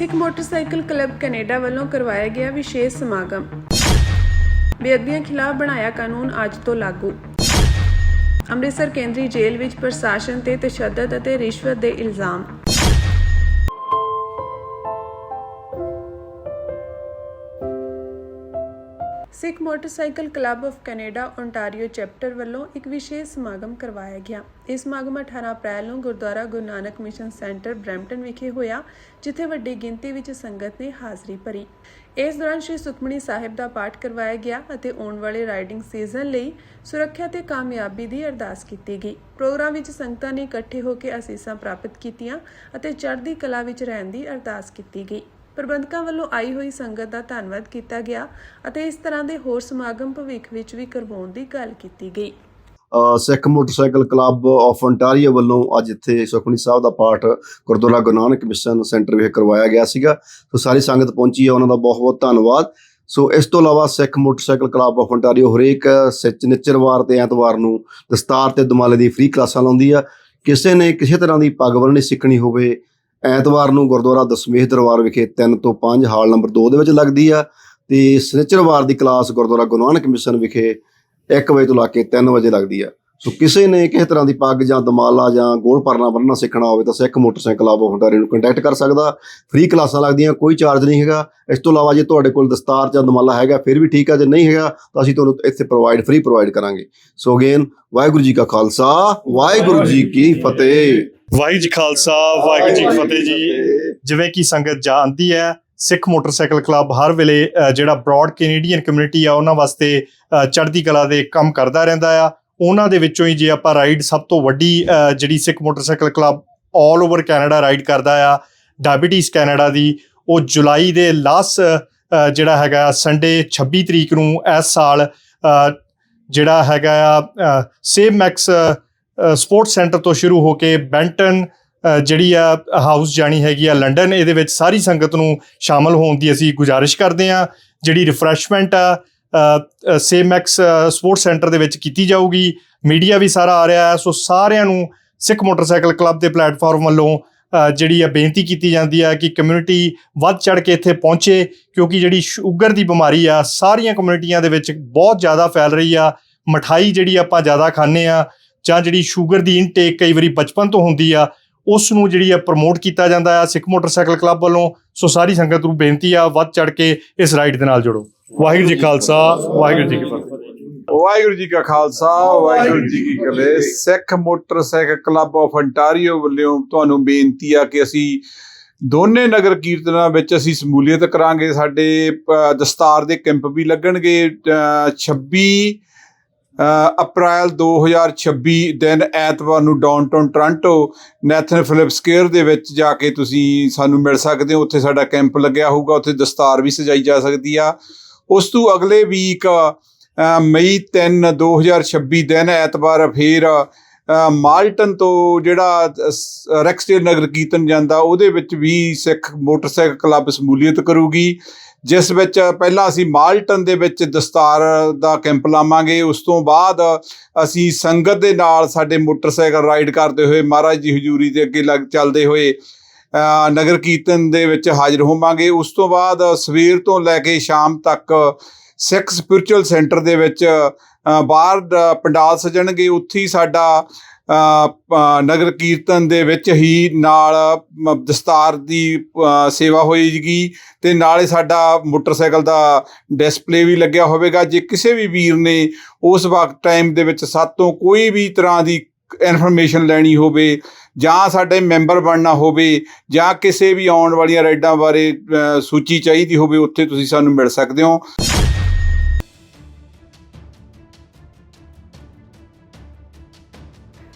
ਸਿੱਖ motorcycle club Canada ਵੱਲੋਂ ਕਰਵਾਇਆ ਗਿਆ ਵਿਸ਼ੇਸ਼ ਸਮਾਗਮ। ਬੇਅਦਬੀਆਂ ਖਿਲਾਫ ਬਣਾਇਆ ਕਾਨੂੰਨ ਅੱਜ ਤੋਂ ਲਾਗੂ। ਅੰਮ੍ਰਿਤਸਰ ਕੇਂਦਰੀ ਜੇਲ੍ਹ ਵਿੱਚ ਪ੍ਰਸ਼ਾਸਨ ਤੇ ਤਸ਼ੱਦਦ ਅਤੇ ਰਿਸ਼ਵਤ ਦੇ ਇਲਜ਼ਾਮ। Sikh motorcycle club of Canada Ontario chapter ਵੱਲੋਂ ਇੱਕ ਵਿਸ਼ੇਸ਼ ਸਮਾਗਮ ਕਰਵਾਇਆ ਗਿਆ। ਇਹ ਸਮਾਗਮ 18 ਅਪ੍ਰੈਲ ਨੂੰ Gurdwara Guru Nanak mission centre Brampton ਵਿਖੇ ਹੋਇਆ, ਜਿੱਥੇ ਵੱਡੀ ਗਿਣਤੀ ਵਿੱਚ ਸੰਗਤ ਨੇ ਹਾਜ਼ਰੀ ਭਰੀ। ਇਸ ਦੌਰਾਨ ਸ਼੍ਰੀ ਸੁਖਮਨੀ ਸਾਹਿਬ ਦਾ ਪਾਠ ਕਰਵਾਇਆ ਗਿਆ ਅਤੇ ਆਉਣ ਵਾਲੇ ਰਾਈਡਿੰਗ ਸੀਜ਼ਨ ਲਈ ਸੁਰੱਖਿਆ ਤੇ ਕਾਮਯਾਬੀ ਦੀ ਅਰਦਾਸ ਕੀਤੀ ਗਈ। ਪ੍ਰੋਗਰਾਮ ਵਿੱਚ ਸੰਗਤਾਂ ਨੇ ਇਕੱਠੇ ਹੋ ਕੇ ਅਸੀਸਾਂ ਪ੍ਰਾਪਤ ਕੀਤੀਆਂ ਅਤੇ ਚੜ੍ਹਦੀ ਕਲਾ ਵਿੱਚ ਰਹਿਣ ਦੀ ਅਰਦਾਸ ਕੀਤੀ ਗਈ। ਪ੍ਰਬੰਧਕਾਂ ਵੱਲੋਂ ਆਈ ਹੋਈ ਸੰਗਤ ਦਾ ਧੰਨਵਾਦ ਕੀਤਾ ਗਿਆ ਅਤੇ ਇਸ ਤਰ੍ਹਾਂ ਦੇ ਹੋਰ ਸਮਾਗਮ ਭਵਿੱਖ ਵਿੱਚ ਵੀ ਕਰਵਾਉਣ ਦੀ ਗੱਲ ਕੀਤੀ ਗਈ। ਸਿੱਖ ਮੋਟਰਸਾਈਕਲ ਕਲੱਬ ਆਫ ਓਨਟਾਰੀਓ ਵੱਲੋਂ ਅੱਜ ਇੱਥੇ ਸੁਖਮਨੀ ਸਾਹਿਬ ਦਾ ਪਾਠ ਗੁਰਦੁਆਰਾ ਗੁਰੂ ਨਾਨਕ ਮਿਸ਼ਨ ਸੈਂਟਰ ਵਿਖੇ ਕਰਵਾਇਆ ਗਿਆ ਸੀਗਾ। ਸੋ ਸਾਰੀ ਸੰਗਤ ਪਹੁੰਚੀ ਹੈ, ਉਹਨਾਂ ਦਾ ਬਹੁਤ ਬਹੁਤ ਧੰਨਵਾਦ। ਸੋ ਇਸ ਤੋਂ ਇਲਾਵਾ ਸਿੱਖ ਮੋਟਰਸਾਈਕਲ ਕਲੱਬ ਆਫ ਓਨਟਾਰੀਓ ਹਰੇਕ ਨਿੱਚਰਵਾਰ ਤੇ ਐਤਵਾਰ ਨੂੰ ਦਸਤਾਰ ਤੇ ਦੁਮਾਲੇ ਦੀ ਫ੍ਰੀ ਕਲਾਸਾਂ ਲਾਉਂਦੀ ਆ। ਕਿਸੇ ਨੇ ਕਿਸੇ ਤਰ੍ਹਾਂ ਦੀ ਪੱਗ ਬੰਨ੍ਹਣੀ ਸਿੱਖਣੀ ਹੋਵੇ, ਐਤਵਾਰ ਨੂੰ ਗੁਰਦੁਆਰਾ ਦਸਮੇਸ਼ ਦਰਬਾਰ ਵਿਖੇ 3 ਤੋਂ 5 ਹਾਲ ਨੰਬਰ 2 ਦੇ ਵਿੱਚ ਲੱਗਦੀ ਆ। ਤੇ ਸ਼ਨੀਚਰਵਾਰ ਦੀ ਕਲਾਸ ਗੁਰਦੁਆਰਾ ਗੁਰੂ ਨਾਨਕ ਮਿਸ਼ਨ ਵਿਖੇ 1 ਵਜੇ ਤੋਂ ਲਾ ਕੇ 3 ਵਜੇ ਲੱਗਦੀ ਆ। ਸੋ ਕਿਸੇ ਨੇ ਕਿਸੇ ਤਰ੍ਹਾਂ ਦੀ ਪੱਗ ਜਾਂ ਦਮਾਲਾ ਜਾਂ ਗੋਲ ਪਰਨਾ ਬੰਨ੍ਹਣਾ ਸਿੱਖਣਾ ਹੋਵੇ ਤਾਂ ਸਿੱਖ ਮੋਟਰਸਾਈਕਲ ਕਲੱਬ ਆਫ ਓਨਟਾਰੀਓ ਨੂੰ ਕੰਟੈਕਟ ਕਰ ਸਕਦਾ। ਫ੍ਰੀ ਕਲਾਸਾਂ ਲੱਗਦੀਆਂ, ਕੋਈ ਚਾਰਜ ਨਹੀਂ ਹੈਗਾ। ਇਸ ਤੋਂ ਇਲਾਵਾ ਜੇ ਤੁਹਾਡੇ ਕੋਲ ਦਸਤਾਰ ਜਾਂ ਦਮਾਲਾ ਹੈਗਾ ਫਿਰ ਵੀ ਠੀਕ ਆ, ਜੇ ਨਹੀਂ ਹੈਗਾ ਤਾਂ ਅਸੀਂ ਤੁਹਾਨੂੰ ਇੱਥੇ ਫ੍ਰੀ ਪ੍ਰੋਵਾਈਡ ਕਰਾਂਗੇ। ਸੋ ਅਗੇਨ ਵਾਹਿਗੁਰੂ ਜੀ ਕਾ ਖਾਲਸਾ, ਵਾਹਿਗੁਰੂ ਜੀ ਕੀ ਫਤਿਹ। ਵਾਹਿਗੁਰੂ ਜੀ ਖਾਲਸਾ, ਵਾਹਿਗੁਰੂ ਜੀ ਕੀ ਫਤਿਹ ਜੀ। ਜਿਵੇਂ ਕਿ ਸੰਗਤ ਜਾਣਦੀ ਹੈ, ਸਿੱਖ ਮੋਟਰਸਾਈਕਲ ਕਲੱਬ ਹਰ ਵੇਲੇ ਜਿਹੜਾ ਬਰੋਡ ਕੈਨੇਡੀਅਨ ਕਮਿਊਨਿਟੀ ਆ ਉਹਨਾਂ ਵਾਸਤੇ ਚੜ੍ਹਦੀ ਕਲਾ ਦੇ ਕੰਮ ਕਰਦਾ ਰਹਿੰਦਾ ਆ। ਉਹਨਾਂ ਦੇ ਵਿੱਚੋਂ ਹੀ ਜੇ ਆਪਾਂ ਰਾਈਡ ਸਭ ਤੋਂ ਵੱਡੀ ਜਿਹੜੀ Sikh motorcycle club all over Canada ride ਕਰਦਾ ਆ, ਡਾਇਬਟੀਜ਼ ਕੈਨੇਡਾ ਦੀ, ਉਹ ਜੁਲਾਈ ਦੇ ਲਾਸਟ ਜਿਹੜਾ ਹੈਗਾ ਸੰਡੇ 26 ਤਰੀਕ ਨੂੰ ਇਸ ਸਾਲ ਜਿਹੜਾ ਹੈਗਾ ਆ ਸੇਮ ਮੈਕਸ ਸਪੋਰਟਸ ਸੈਂਟਰ ਤੋਂ ਸ਼ੁਰੂ ਹੋ ਕੇ ਬੈਂਟਨ ਜਿਹੜੀ ਆ ਹਾਊਸ ਜਾਣੀ ਹੈਗੀ ਆ ਲੰਡਨ, ਇਹਦੇ ਵਿੱਚ ਸਾਰੀ ਸੰਗਤ ਨੂੰ ਸ਼ਾਮਲ ਹੋਣ ਦੀ ਅਸੀਂ ਗੁਜ਼ਾਰਿਸ਼ ਕਰਦੇ ਹਾਂ। ਜਿਹੜੀ ਰਿਫਰੈਸ਼ਮੈਂਟ ਆ ਸੇਮ ਮੈਕਸ ਸਪੋਰਟਸ ਸੈਂਟਰ ਦੇ ਵਿੱਚ ਕੀਤੀ ਜਾਊਗੀ। ਮੀਡੀਆ ਵੀ ਸਾਰਾ ਆ ਰਿਹਾ ਹੈ। ਸੋ ਸਾਰਿਆਂ ਨੂੰ ਸਿੱਖ ਮੋਟਰਸਾਈਕਲ ਕਲੱਬ ਦੇ ਪਲੇਟਫਾਰਮ ਵੱਲੋਂ ਜਿਹੜੀ ਆ ਬੇਨਤੀ ਕੀਤੀ ਜਾਂਦੀ ਆ ਕਿ ਕਮਿਊਨਿਟੀ ਵੱਧ ਚੜ੍ਹ ਕੇ ਇੱਥੇ ਪਹੁੰਚੇ, ਕਿਉਂਕਿ ਜਿਹੜੀ ਸ਼ੂਗਰ ਦੀ ਬਿਮਾਰੀ ਆ ਸਾਰੀਆਂ ਕਮਿਊਨਿਟੀਆਂ ਦੇ ਵਿੱਚ ਬਹੁਤ ਜ਼ਿਆਦਾ ਫੈਲ ਰਹੀ ਆ। ਮਠਾਈ ਜਿਹੜੀ ਆਪਾਂ ਜ਼ਿਆਦਾ ਖਾਂਦੇ ਆ ਜਾਂ ਜਿਹੜੀ ਸ਼ੂਗਰ ਦੀ ਇਨਟੇਕ ਕਈ ਵਾਰੀ ਬਚਪਨ ਤੋਂ ਹੁੰਦੀ ਆ, ਉਸ ਨੂੰ ਜਿਹੜੀ ਆ ਪ੍ਰਮੋਟ ਕੀਤਾ ਜਾਂਦਾ ਆ ਸਿੱਖ ਮੋਟਰਸਾਈਕਲ ਕਲੱਬ ਵੱਲੋਂ। ਸੋ ਸਾਰੀ ਸੰਗਤ ਨੂੰ ਬੇਨਤੀ ਆ ਵੱਧ ਚੜ੍ਹ ਕੇ ਇਸ ਰਾਈਡ ਦੇ ਨਾਲ ਜੁੜੋ। ਵਾਹਿਗੁਰੂ ਜੀ ਖਾਲਸਾ, ਵਾਹਿਗੁਰੂ ਜੀ ਕੀ ਫਤਿਹ। ਵਾਹਿਗੁਰੂ ਜੀ ਕਾ ਖਾਲਸਾ, ਵਾਹਿਗੁਰੂ ਜੀ ਕੀ ਫਤਿਹ। ਸਿੱਖ ਮੋਟਰਸਾਈਕਲ ਕਲੱਬ ਆਫ ਓਨਟਾਰੀਓ ਵੱਲੋਂ ਤੁਹਾਨੂੰ ਬੇਨਤੀ ਆ ਕਿ ਅਸੀਂ ਦੋਨੇ ਨਗਰ ਕੀਰਤਨਾਂ ਵਿੱਚ ਅਸੀਂ ਸਮੂਲੀਅਤ ਕਰਾਂਗੇ। ਸਾਡੇ ਦਸਤਾਰ ਦੇ ਕੈਂਪ ਵੀ ਲੱਗਣਗੇ 26 ਅਪ੍ਰੈਲ 2026 ਦਿਨ ਐਤਵਾਰ ਨੂੰ ਡਾਊਨਟਾਊਨ ਟੋਰਾਂਟੋ ਨੈਥਨ ਫਿਲਿਪ ਸਕੁਏਅਰ ਦੇ ਵਿੱਚ ਜਾ ਕੇ ਤੁਸੀਂ ਸਾਨੂੰ ਮਿਲ ਸਕਦੇ ਹੋ। ਉੱਥੇ ਸਾਡਾ ਕੈਂਪ ਲੱਗਿਆ ਹੋਊਗਾ, ਉੱਥੇ ਦਸਤਾਰ ਵੀ ਸਜਾਈ ਜਾ ਸਕਦੀ ਆ। ਉਸ ਤੋਂ ਅਗਲੇ ਵੀਕ ਮਈ 3 2026 ਦਿਨ ਐਤਵਾਰ ਫਿਰ ਮਾਲਟਨ ਤੋਂ ਜਿਹੜਾ ਰੈਕਸਡੇਲ ਨਗਰ ਕੀਰਤਨ ਜਾਂਦਾ, ਉਹਦੇ ਵਿੱਚ ਵੀ ਸਿੱਖ ਮੋਟਰਸਾਈਕਲ ਕਲੱਬ ਸਮੂਲੀਅਤ ਕਰੂਗੀ, ਜਿਸ ਵਿੱਚ ਪਹਿਲਾਂ ਅਸੀਂ ਮਾਲਟਨ ਦੇ ਵਿੱਚ ਦਸਤਾਰ ਦਾ ਕੈਂਪ ਲਾਵਾਂਗੇ। ਉਸ ਤੋਂ ਬਾਅਦ ਅਸੀਂ ਸੰਗਤ ਦੇ ਨਾਲ ਸਾਡੇ ਮੋਟਰਸਾਈਕਲ ਰਾਈਡ ਕਰਦੇ ਹੋਏ ਮਹਾਰਾਜ ਦੀ ਹਜ਼ੂਰੀ ਦੇ ਅੱਗੇ ਚੱਲਦੇ ਹੋਏ ਨਗਰ ਕੀਰਤਨ ਦੇ ਵਿੱਚ ਹਾਜ਼ਰ ਹੋਵਾਂਗੇ। ਉਸ ਤੋਂ ਬਾਅਦ ਸਵੇਰ ਤੋਂ ਲੈ ਕੇ ਸ਼ਾਮ ਤੱਕ ਸਿੱਖ ਸਪਿਰਿਚੁਅਲ ਸੈਂਟਰ ਦੇ ਵਿੱਚ ਬਾਹਰ ਪੰਡਾਲ ਸਜਣਗੇ। ਉੱਥੇ ਹੀ ਸਾਡਾ ਨਗਰ ਕੀਰਤਨ ਦੇ ਵਿੱਚ ਹੀ ਨਾਲ ਦਸਤਾਰ ਦੀ ਸੇਵਾ ਹੋਏਗੀ ਅਤੇ ਨਾਲੇ ਸਾਡਾ ਮੋਟਰਸਾਈਕਲ ਦਾ ਡਿਸਪਲੇ ਵੀ ਲੱਗਿਆ ਹੋਵੇਗਾ। ਜੇ ਕਿਸੇ ਵੀ ਵੀਰ ਨੇ ਉਸ ਵਕਤ ਟਾਈਮ ਦੇ ਵਿੱਚ ਸਾਤੋਂ ਕੋਈ ਵੀ ਤਰ੍ਹਾਂ ਦੀ ਇਨਫੋਰਮੇਸ਼ਨ ਲੈਣੀ ਹੋਵੇ ਜਾਂ ਸਾਡੇ ਮੈਂਬਰ ਬਣਨਾ ਹੋਵੇ ਜਾਂ ਕਿਸੇ ਵੀ ਆਉਣ ਵਾਲੀਆਂ ਰਾਈਡਾਂ ਬਾਰੇ ਸੂਚੀ ਚਾਹੀਦੀ ਹੋਵੇ, ਉੱਥੇ ਤੁਸੀਂ ਸਾਨੂੰ ਮਿਲ ਸਕਦੇ ਹੋ।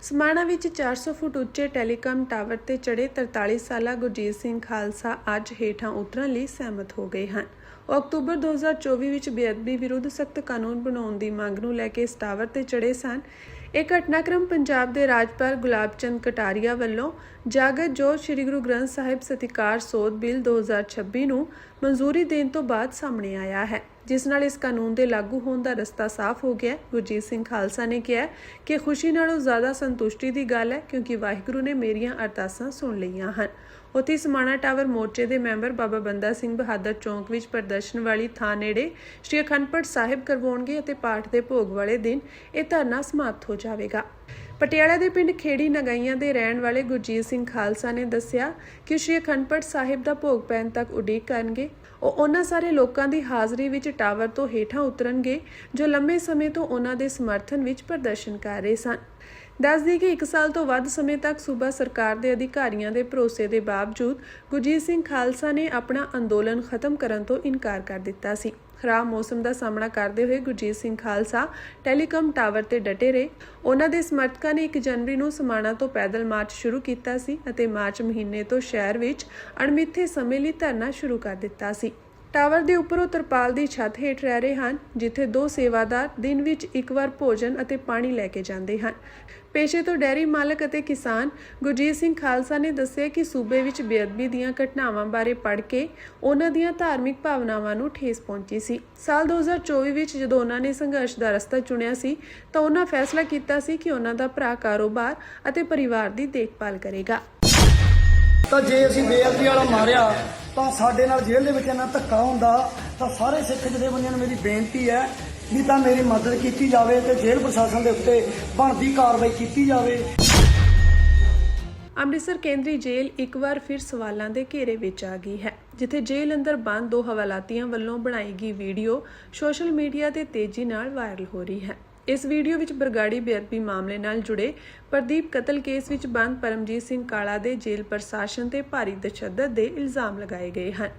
ਸਮਾਣਾ ਵਿੱਚ 400 ਫੁੱਟ ਉੱਚੇ ਟੈਲੀਕਾਮ ਟਾਵਰ ਤੇ ਚੜ੍ਹੇ 43 ਸਾਲਾ ਗੁਰਜੀਤ ਸਿੰਘ ਖਾਲਸਾ ਅੱਜ ਹੇਠਾਂ ਉਤਰਨ ਲਈ ਸਹਿਮਤ ਹੋ ਗਏ ਹਨ। ਉਹ ਅਕਤੂਬਰ 2024 ਵਿੱਚ ਬੇਅਦਬੀ ਵਿਰੁੱਧ ਸਖਤ ਕਾਨੂੰਨ ਬਣਾਉਣ ਦੀ ਮੰਗ ਨੂੰ ਲੈ ਕੇ ਇਸ ਟਾਵਰ ਤੇ ਚੜ੍ਹੇ ਸਨ। ਇਹ ਘਟਨਾਕ੍ਰਮ ਪੰਜਾਬ ਦੇ ਰਾਜਪਾਲ ਗੁਲਾਬ ਚੰਦ ਕਟਾਰੀਆ ਵੱਲੋਂ ਜਾਗਤ ਜੋਤ ਸ੍ਰੀ ਗੁਰੂ ਗ੍ਰੰਥ ਸਾਹਿਬ ਸਤਿਕਾਰ ਸੋਧ ਬਿੱਲ 2026 ਨੂੰ ਮਨਜ਼ੂਰੀ ਦੇਣ ਤੋਂ ਬਾਅਦ ਸਾਹਮਣੇ ਆਇਆ ਹੈ। ਜਿਸ ਨਾਲ ਇਸ ਕਾਨੂੰਨ ਦੇ ਲਾਗੂ ਹੋਣ ਦਾ ਰਸਤਾ ਸਾਫ਼ ਹੋ ਗਿਆ। ਗੁਰਜੀਤ ਸਿੰਘ ਖਾਲਸਾ ਨੇ ਕਿਹਾ ਕਿ ਖੁਸ਼ੀ ਨਾਲੋਂ ਜ਼ਿਆਦਾ ਸੰਤੁਸ਼ਟੀ ਦੀ ਗੱਲ ਹੈ, ਕਿਉਂਕਿ ਵਾਹਿਗੁਰੂ ਨੇ ਮੇਰੀਆਂ ਅਰਦਾਸਾਂ ਸੁਣ ਲਈਆਂ ਹਨ। ਉੱਥੇ ਸਮਾਣਾ ਟਾਵਰ ਮੋਰਚੇ ਦੇ ਮੈਂਬਰ ਬਾਬਾ ਬੰਦਾ ਸਿੰਘ ਬਹਾਦਰ ਚੌਂਕ ਵਿੱਚ ਪ੍ਰਦਰਸ਼ਨ ਵਾਲੀ ਥਾਂ ਨੇੜੇ ਸ਼੍ਰੀ ਅਖੰਡ ਪਾਠ ਸਾਹਿਬ ਕਰਵਾਉਣਗੇ ਅਤੇ ਪਾਠ ਦੇ ਭੋਗ ਵਾਲੇ ਦਿਨ ਇਹ ਧਰਨਾ ਸਮਾਪਤ ਹੋ ਜਾਵੇਗਾ। ਪਟਿਆਲਾ ਦੇ ਪਿੰਡ ਖੇੜੀ ਨਗਾਈਆਂ ਦੇ ਰਹਿਣ ਵਾਲੇ ਗੁਰਜੀਤ ਸਿੰਘ ਖਾਲਸਾ ਨੇ ਦੱਸਿਆ ਕਿ ਸ਼੍ਰੀ ਅਖੰਡ ਪਾਠ ਸਾਹਿਬ ਦਾ ਭੋਗ ਪੈਣ ਤੱਕ ਉਡੀਕ ਕਰਨਗੇ। ਉਹ ਉਹਨਾਂ ਸਾਰੇ ਲੋਕਾਂ ਦੀ ਹਾਜ਼ਰੀ ਵਿੱਚ ਟਾਵਰ ਤੋਂ ਹੇਠਾਂ ਉਤਰਨਗੇ ਜੋ ਲੰਮੇ ਸਮੇਂ ਤੋਂ ਉਹਨਾਂ ਦੇ ਸਮਰਥਨ ਵਿੱਚ ਪ੍ਰਦਰਸ਼ਨ ਕਰ ਰਹੇ ਸਨ। ਦੱਸ ਦਈਏ ਕਿ 1 ਸਾਲ ਤੋਂ ਵੱਧ ਸਮੇਂ ਤੱਕ ਸੂਬਾ ਸਰਕਾਰ ਦੇ ਅਧਿਕਾਰੀਆਂ ਦੇ ਭਰੋਸੇ ਦੇ ਬਾਵਜੂਦ ਗੁਰਜੀਤ ਸਿੰਘ ਖਾਲਸਾ ਨੇ ਆਪਣਾ ਅੰਦੋਲਨ ਖਤਮ ਕਰਨ ਤੋਂ ਇਨਕਾਰ ਕਰ ਦਿੱਤਾ ਸੀ। ਖਰਾਬ ਮੌਸਮ ਦਾ ਸਾਹਮਣਾ ਕਰਦੇ ਹੋਏ ਗੁਰਜੀਤ ਸਿੰਘ ਖਾਲਸਾ ਟੈਲੀਕਾਮ ਟਾਵਰ ਤੇ ਡਟੇ ਰਹੇ। ਉਹਨਾਂ ਦੇ ਸਮਰਥਕਾਂ ਨੇ 1 ਜਨਵਰੀ ਨੂੰ ਸਮਾਣਾ ਤੋਂ ਪੈਦਲ ਮਾਰਚ ਸ਼ੁਰੂ ਕੀਤਾ ਸੀ ਅਤੇ ਮਾਰਚ ਮਹੀਨੇ ਤੋਂ ਸ਼ਹਿਰ ਵਿੱਚ ਅਣਮਿੱਥੇ ਸਮੇਂ ਲਈ ਧਰਨਾ ਸ਼ੁਰੂ ਕਰ ਦਿੱਤਾ ਸੀ। ਟਾਵਰ ਦੇ ਉੱਪਰੋਂ ਤਰਪਾਲ ਦੀ ਛੱਤ ਹੇਠ ਰਹਿ ਰਹੇ ਹਨ, ਜਿੱਥੇ 2 ਸੇਵਾਦਾਰ ਦਿਨ ਵਿੱਚ 1 ਵਾਰ ਭੋਜਨ ਅਤੇ ਪਾਣੀ ਲੈ ਕੇ ਜਾਂਦੇ ਹਨ। ਪੇਸ਼ੇ ਤੋਂ ਡੈਰੀ ਮਾਲਕ ਅਤੇ ਕਿਸਾਨ ਗੁਰਜੀਤ ਸਿੰਘ ਖਾਲਸਾ ਨੇ ਦੱਸਿਆ ਕਿ ਸੂਬੇ ਵਿੱਚ ਬੇਅਦਬੀ ਦੀਆਂ ਘਟਨਾਵਾਂ ਬਾਰੇ ਪੜ੍ਹ ਕੇ ਉਹਨਾਂ ਦੀਆਂ ਧਾਰਮਿਕ ਭਾਵਨਾਵਾਂ ਨੂੰ ਠੇਸ ਪਹੁੰਚੀ ਸੀ। ਸਾਲ 2024 ਵਿੱਚ ਜਦੋਂ ਉਹਨਾਂ ਨੇ ਸੰਘਰਸ਼ ਦਾ ਰਸਤਾ ਚੁਣਿਆ ਸੀ ਤਾਂ ਉਹਨਾਂ ਫੈਸਲਾ ਕੀਤਾ ਸੀ ਕਿ ਉਹਨਾਂ ਦਾ ਭਰਾ ਕਾਰੋਬਾਰ ਅਤੇ ਪਰਿਵਾਰ ਦੀ ਦੇਖਭਾਲ ਕਰੇਗਾ। ਤਾਂ ਜੇ ਅਸੀਂ ਬੇਅਦਬੀ ਵਾਲਾ ਮਾਰਿਆ ਤਾਂ ਸਾਡੇ ਨਾਲ ਜੇਲ੍ਹ ਦੇ ਵਿੱਚ ਇੰਨਾ ਧੱਕਾ ਹੁੰਦਾ ਤਾਂ ਸਾਰੇ ਸਿੱਖ ਜਥੇਬੰਦੀਆਂ ਨੂੰ ਮੇਰੀ ਬੇਨਤੀ ਹੈ ਵੀ ਤਾਂ ਮੇਰੀ ਮਦਦ ਕੀਤੀ ਜਾਵੇ ਤੇ ਜੇਲ੍ਹ ਪ੍ਰਸ਼ਾਸਨ ਦੇ ਉੱਤੇ ਬਣਦੀ ਕਾਰਵਾਈ ਕੀਤੀ ਜਾਵੇ। ਅੰਮ੍ਰਿਤਸਰ ਕੇਂਦਰੀ ਜੇਲ੍ਹ ਇੱਕ ਵਾਰ ਫਿਰ ਸਵਾਲਾਂ ਦੇ ਘੇਰੇ ਵਿੱਚ ਆ ਗਈ ਹੈ, ਜਿੱਥੇ ਜੇਲ੍ਹ ਅੰਦਰ ਬੰਦ 2 ਹਵਾਲਾਤੀਆਂ ਵੱਲੋਂ ਬਣਾਈ ਗਈ ਵੀਡੀਓ ਸੋਸ਼ਲ ਮੀਡੀਆ ਤੇ ਤੇਜ਼ੀ ਨਾਲ ਵਾਇਰਲ ਹੋ ਰਹੀ ਹੈ। ਇਸ ਵੀਡੀਓ ਵਿੱਚ ਬਰਗਾੜੀ ਬੇਅਦਬੀ ਮਾਮਲੇ ਨਾਲ ਜੁੜੇ ਪ੍ਰਦੀਪ ਕਤਲ ਕੇਸ ਵਿੱਚ ਬੰਦ ਪਰਮਜੀਤ ਸਿੰਘ ਕਾਲਾ ਦੇ ਜੇਲ੍ਹ ਪ੍ਰਸ਼ਾਸਨ ਤੇ ਭਾਰੀ ਤਸ਼ੱਦਦ ਦੇ ਇਲਜ਼ਾਮ ਲਗਾਏ ਗਏ ਹਨ।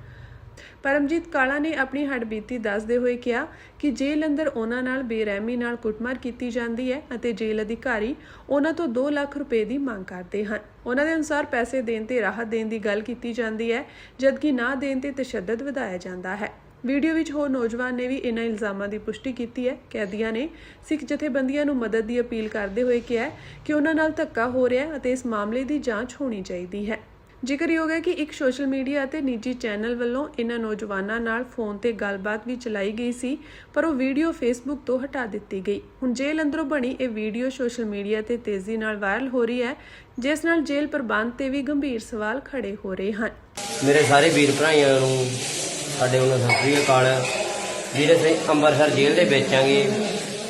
ਪਰਮਜੀਤ ਕਾਲਾ ਨੇ ਆਪਣੀ ਹੱਡਬੀਤੀ ਦੱਸਦੇ ਹੋਏ ਕਿਹਾ ਕਿ ਜੇਲ੍ਹ ਅੰਦਰ ਉਹਨਾਂ ਨਾਲ ਬੇਰਹਿਮੀ ਨਾਲ ਕੁੱਟਮਾਰ ਕੀਤੀ ਜਾਂਦੀ ਹੈ ਅਤੇ ਜੇਲ੍ਹ ਅਧਿਕਾਰੀ ਉਹਨਾਂ ਤੋਂ 2 ਲੱਖ ਰੁਪਏ ਦੀ ਮੰਗ ਕਰਦੇ ਹਨ। ਉਹਨਾਂ ਦੇ ਅਨੁਸਾਰ ਪੈਸੇ ਦੇਣ ਤੇ ਰਾਹਤ ਦੇਣ ਦੀ ਗੱਲ ਕੀਤੀ ਜਾਂਦੀ ਹੈ, ਜਦਕਿ ਨਾ ਦੇਣ ਤੇ ਤਸ਼ੱਦਦ ਵਧਾਇਆ ਜਾਂਦਾ ਹੈ। ਵੀਡੀਓ ਵਿੱਚ ਹੋਰ ਨੌਜਵਾਨ ਨੇ ਵੀ ਇਹਨਾਂ ਇਲਜ਼ਾਮਾਂ ਦੀ ਪੁਸ਼ਟੀ ਕੀਤੀ ਹੈ। ਕੈਦੀਆਂ ਨੇ ਸਿੱਖ ਜਥੇਬੰਦੀਆਂ ਨੂੰ ਮਦਦ ਦੀ ਅਪੀਲ ਕਰਦੇ ਹੋਏ ਕਿਹਾ ਕਿ ਉਹਨਾਂ ਨਾਲ ਧੱਕਾ ਹੋ ਰਿਹਾ ਹੈ ਅਤੇ ਇਸ ਮਾਮਲੇ ਦੀ ਜਾਂਚ ਹੋਣੀ ਚਾਹੀਦੀ ਹੈ। ਜ਼ਿਕਰਯੋਗ ਹੈ ਕਿ ਇੱਕ ਸੋਸ਼ਲ ਮੀਡੀਆ ਅਤੇ ਨਿੱਜੀ ਚੈਨਲ ਵੱਲੋਂ ਇਹਨਾਂ ਨੌਜਵਾਨਾਂ ਨਾਲ ਫੋਨ ਤੇ ਗੱਲਬਾਤ ਵੀ ਚਲਾਈ ਗਈ ਸੀ, ਪਰ ਉਹ ਵੀਡੀਓ ਫੇਸਬੁੱਕ ਤੋਂ ਹਟਾ ਦਿੱਤੀ ਗਈ। ਹੁਣ ਜੇਲ੍ਹ ਅੰਦਰੋਂ ਬਣੀ ਇਹ ਵੀਡੀਓ ਸੋਸ਼ਲ ਮੀਡੀਆ ਤੇ ਤੇਜ਼ੀ ਨਾਲ ਵਾਇਰਲ ਹੋ ਰਹੀ ਹੈ, ਜਿਸ ਨਾਲ ਜੇਲ੍ਹ ਪ੍ਰਬੰਧ ਤੇ ਵੀ ਗੰਭੀਰ ਸਵਾਲ ਖੜੇ ਹੋ ਰਹੇ ਹਨ। ਮੇਰੇ ਸਾਰੇ ਵੀਰ ਭਰਾਈਆਂ ਨੂੰ ਸਾਡੇ ਉਹਨਾਂ ਸਤਿ ਸ੍ਰੀ ਅਕਾਲ। ਵੀਰ ਅਸੀਂ ਅੰਮ੍ਰਿਤਸਰ ਜੇਲ੍ਹ ਦੇ ਵਿੱਚ ਆਂਗੇ।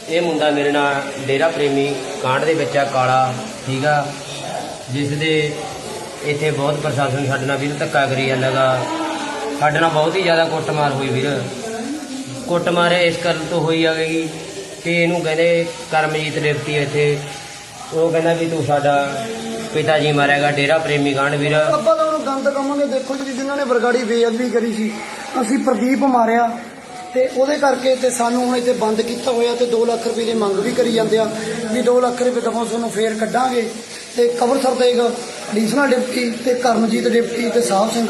ਇਹ ਮੁੰਡਾ ਮੇਰੇ ਨਾਲ ਡੇਰਾ ਪ੍ਰੇਮੀ ਕਾਂਡ ਦੇ ਵਿੱਚ ਆ ਕਾਲਾ, ਠੀਕ ਆ, ਜਿਸ ਦੇ ਇੱਥੇ ਬਹੁਤ ਪ੍ਰਸ਼ਾਸਨ ਸਾਡੇ ਨਾਲ ਵੀਰ ਧੱਕਾ ਕਰੀ ਜਾਂਦਾ ਗਾ। ਸਾਡੇ ਨਾਲ ਬਹੁਤ ਹੀ ਜ਼ਿਆਦਾ ਕੁੱਟਮਾਰ ਹੋਈ ਵੀਰ। ਕੁੱਟਮਾਰ ਇਸ ਕਾਰਨ ਤੋਂ ਹੋਈ ਆ ਗਈ ਕਿ ਇਹਨੂੰ ਕਹਿੰਦੇ ਕਰਮਜੀਤ ਡਿਪਟੀ ਇੱਥੇ, ਉਹ ਕਹਿੰਦਾ ਵੀ ਤੂੰ ਸਾਡਾ ਪਿਤਾ ਜੀ ਮਾਰਿਆਗਾ, ਡੇਰਾ ਪ੍ਰੇਮੀ ਕਾਂਡ ਵੀਰ। ਆਪਾਂ ਤਾਂ ਉਹਨੂੰ ਗੰਦ ਕਵਾਂਗੇ। ਦੇਖੋ ਜੀ, ਜਿਨ੍ਹਾਂ ਨੇ ਬਰਗਾੜੀ ਬੇਅਦਬੀ ਕਰੀ ਸੀ, ਅਸੀਂ ਪ੍ਰਦੀਪ ਮਾਰਿਆ ਤੇ ਉਹਦੇ ਕਰਕੇ ਤੇ ਸਾਨੂੰ ਹੁਣ ਇੱਥੇ ਬੰਦ ਕੀਤਾ ਹੋਇਆ ਤੇ 2 ਲੱਖ ਰੁਪਏ ਦੀ ਮੰਗ ਵੀ ਕਰੀ ਜਾਂਦੇ ਆ ਵੀ 2 ਲੱਖ ਰੁਪਏ ਦਫਾ ਤੁਹਾਨੂੰ ਫੇਰ ਕੱਢਾਂਗੇ। ਤੇ ਕਬਰ ਸਰਦੇਗ ਐਡੀਸ਼ਨਲ ਡਿਪਟੀ ਤੇ ਕਰਮਜੀਤ ਡਿਪਟੀ ਤੇ ਸਾਹਿਬ ਸਿੰਘ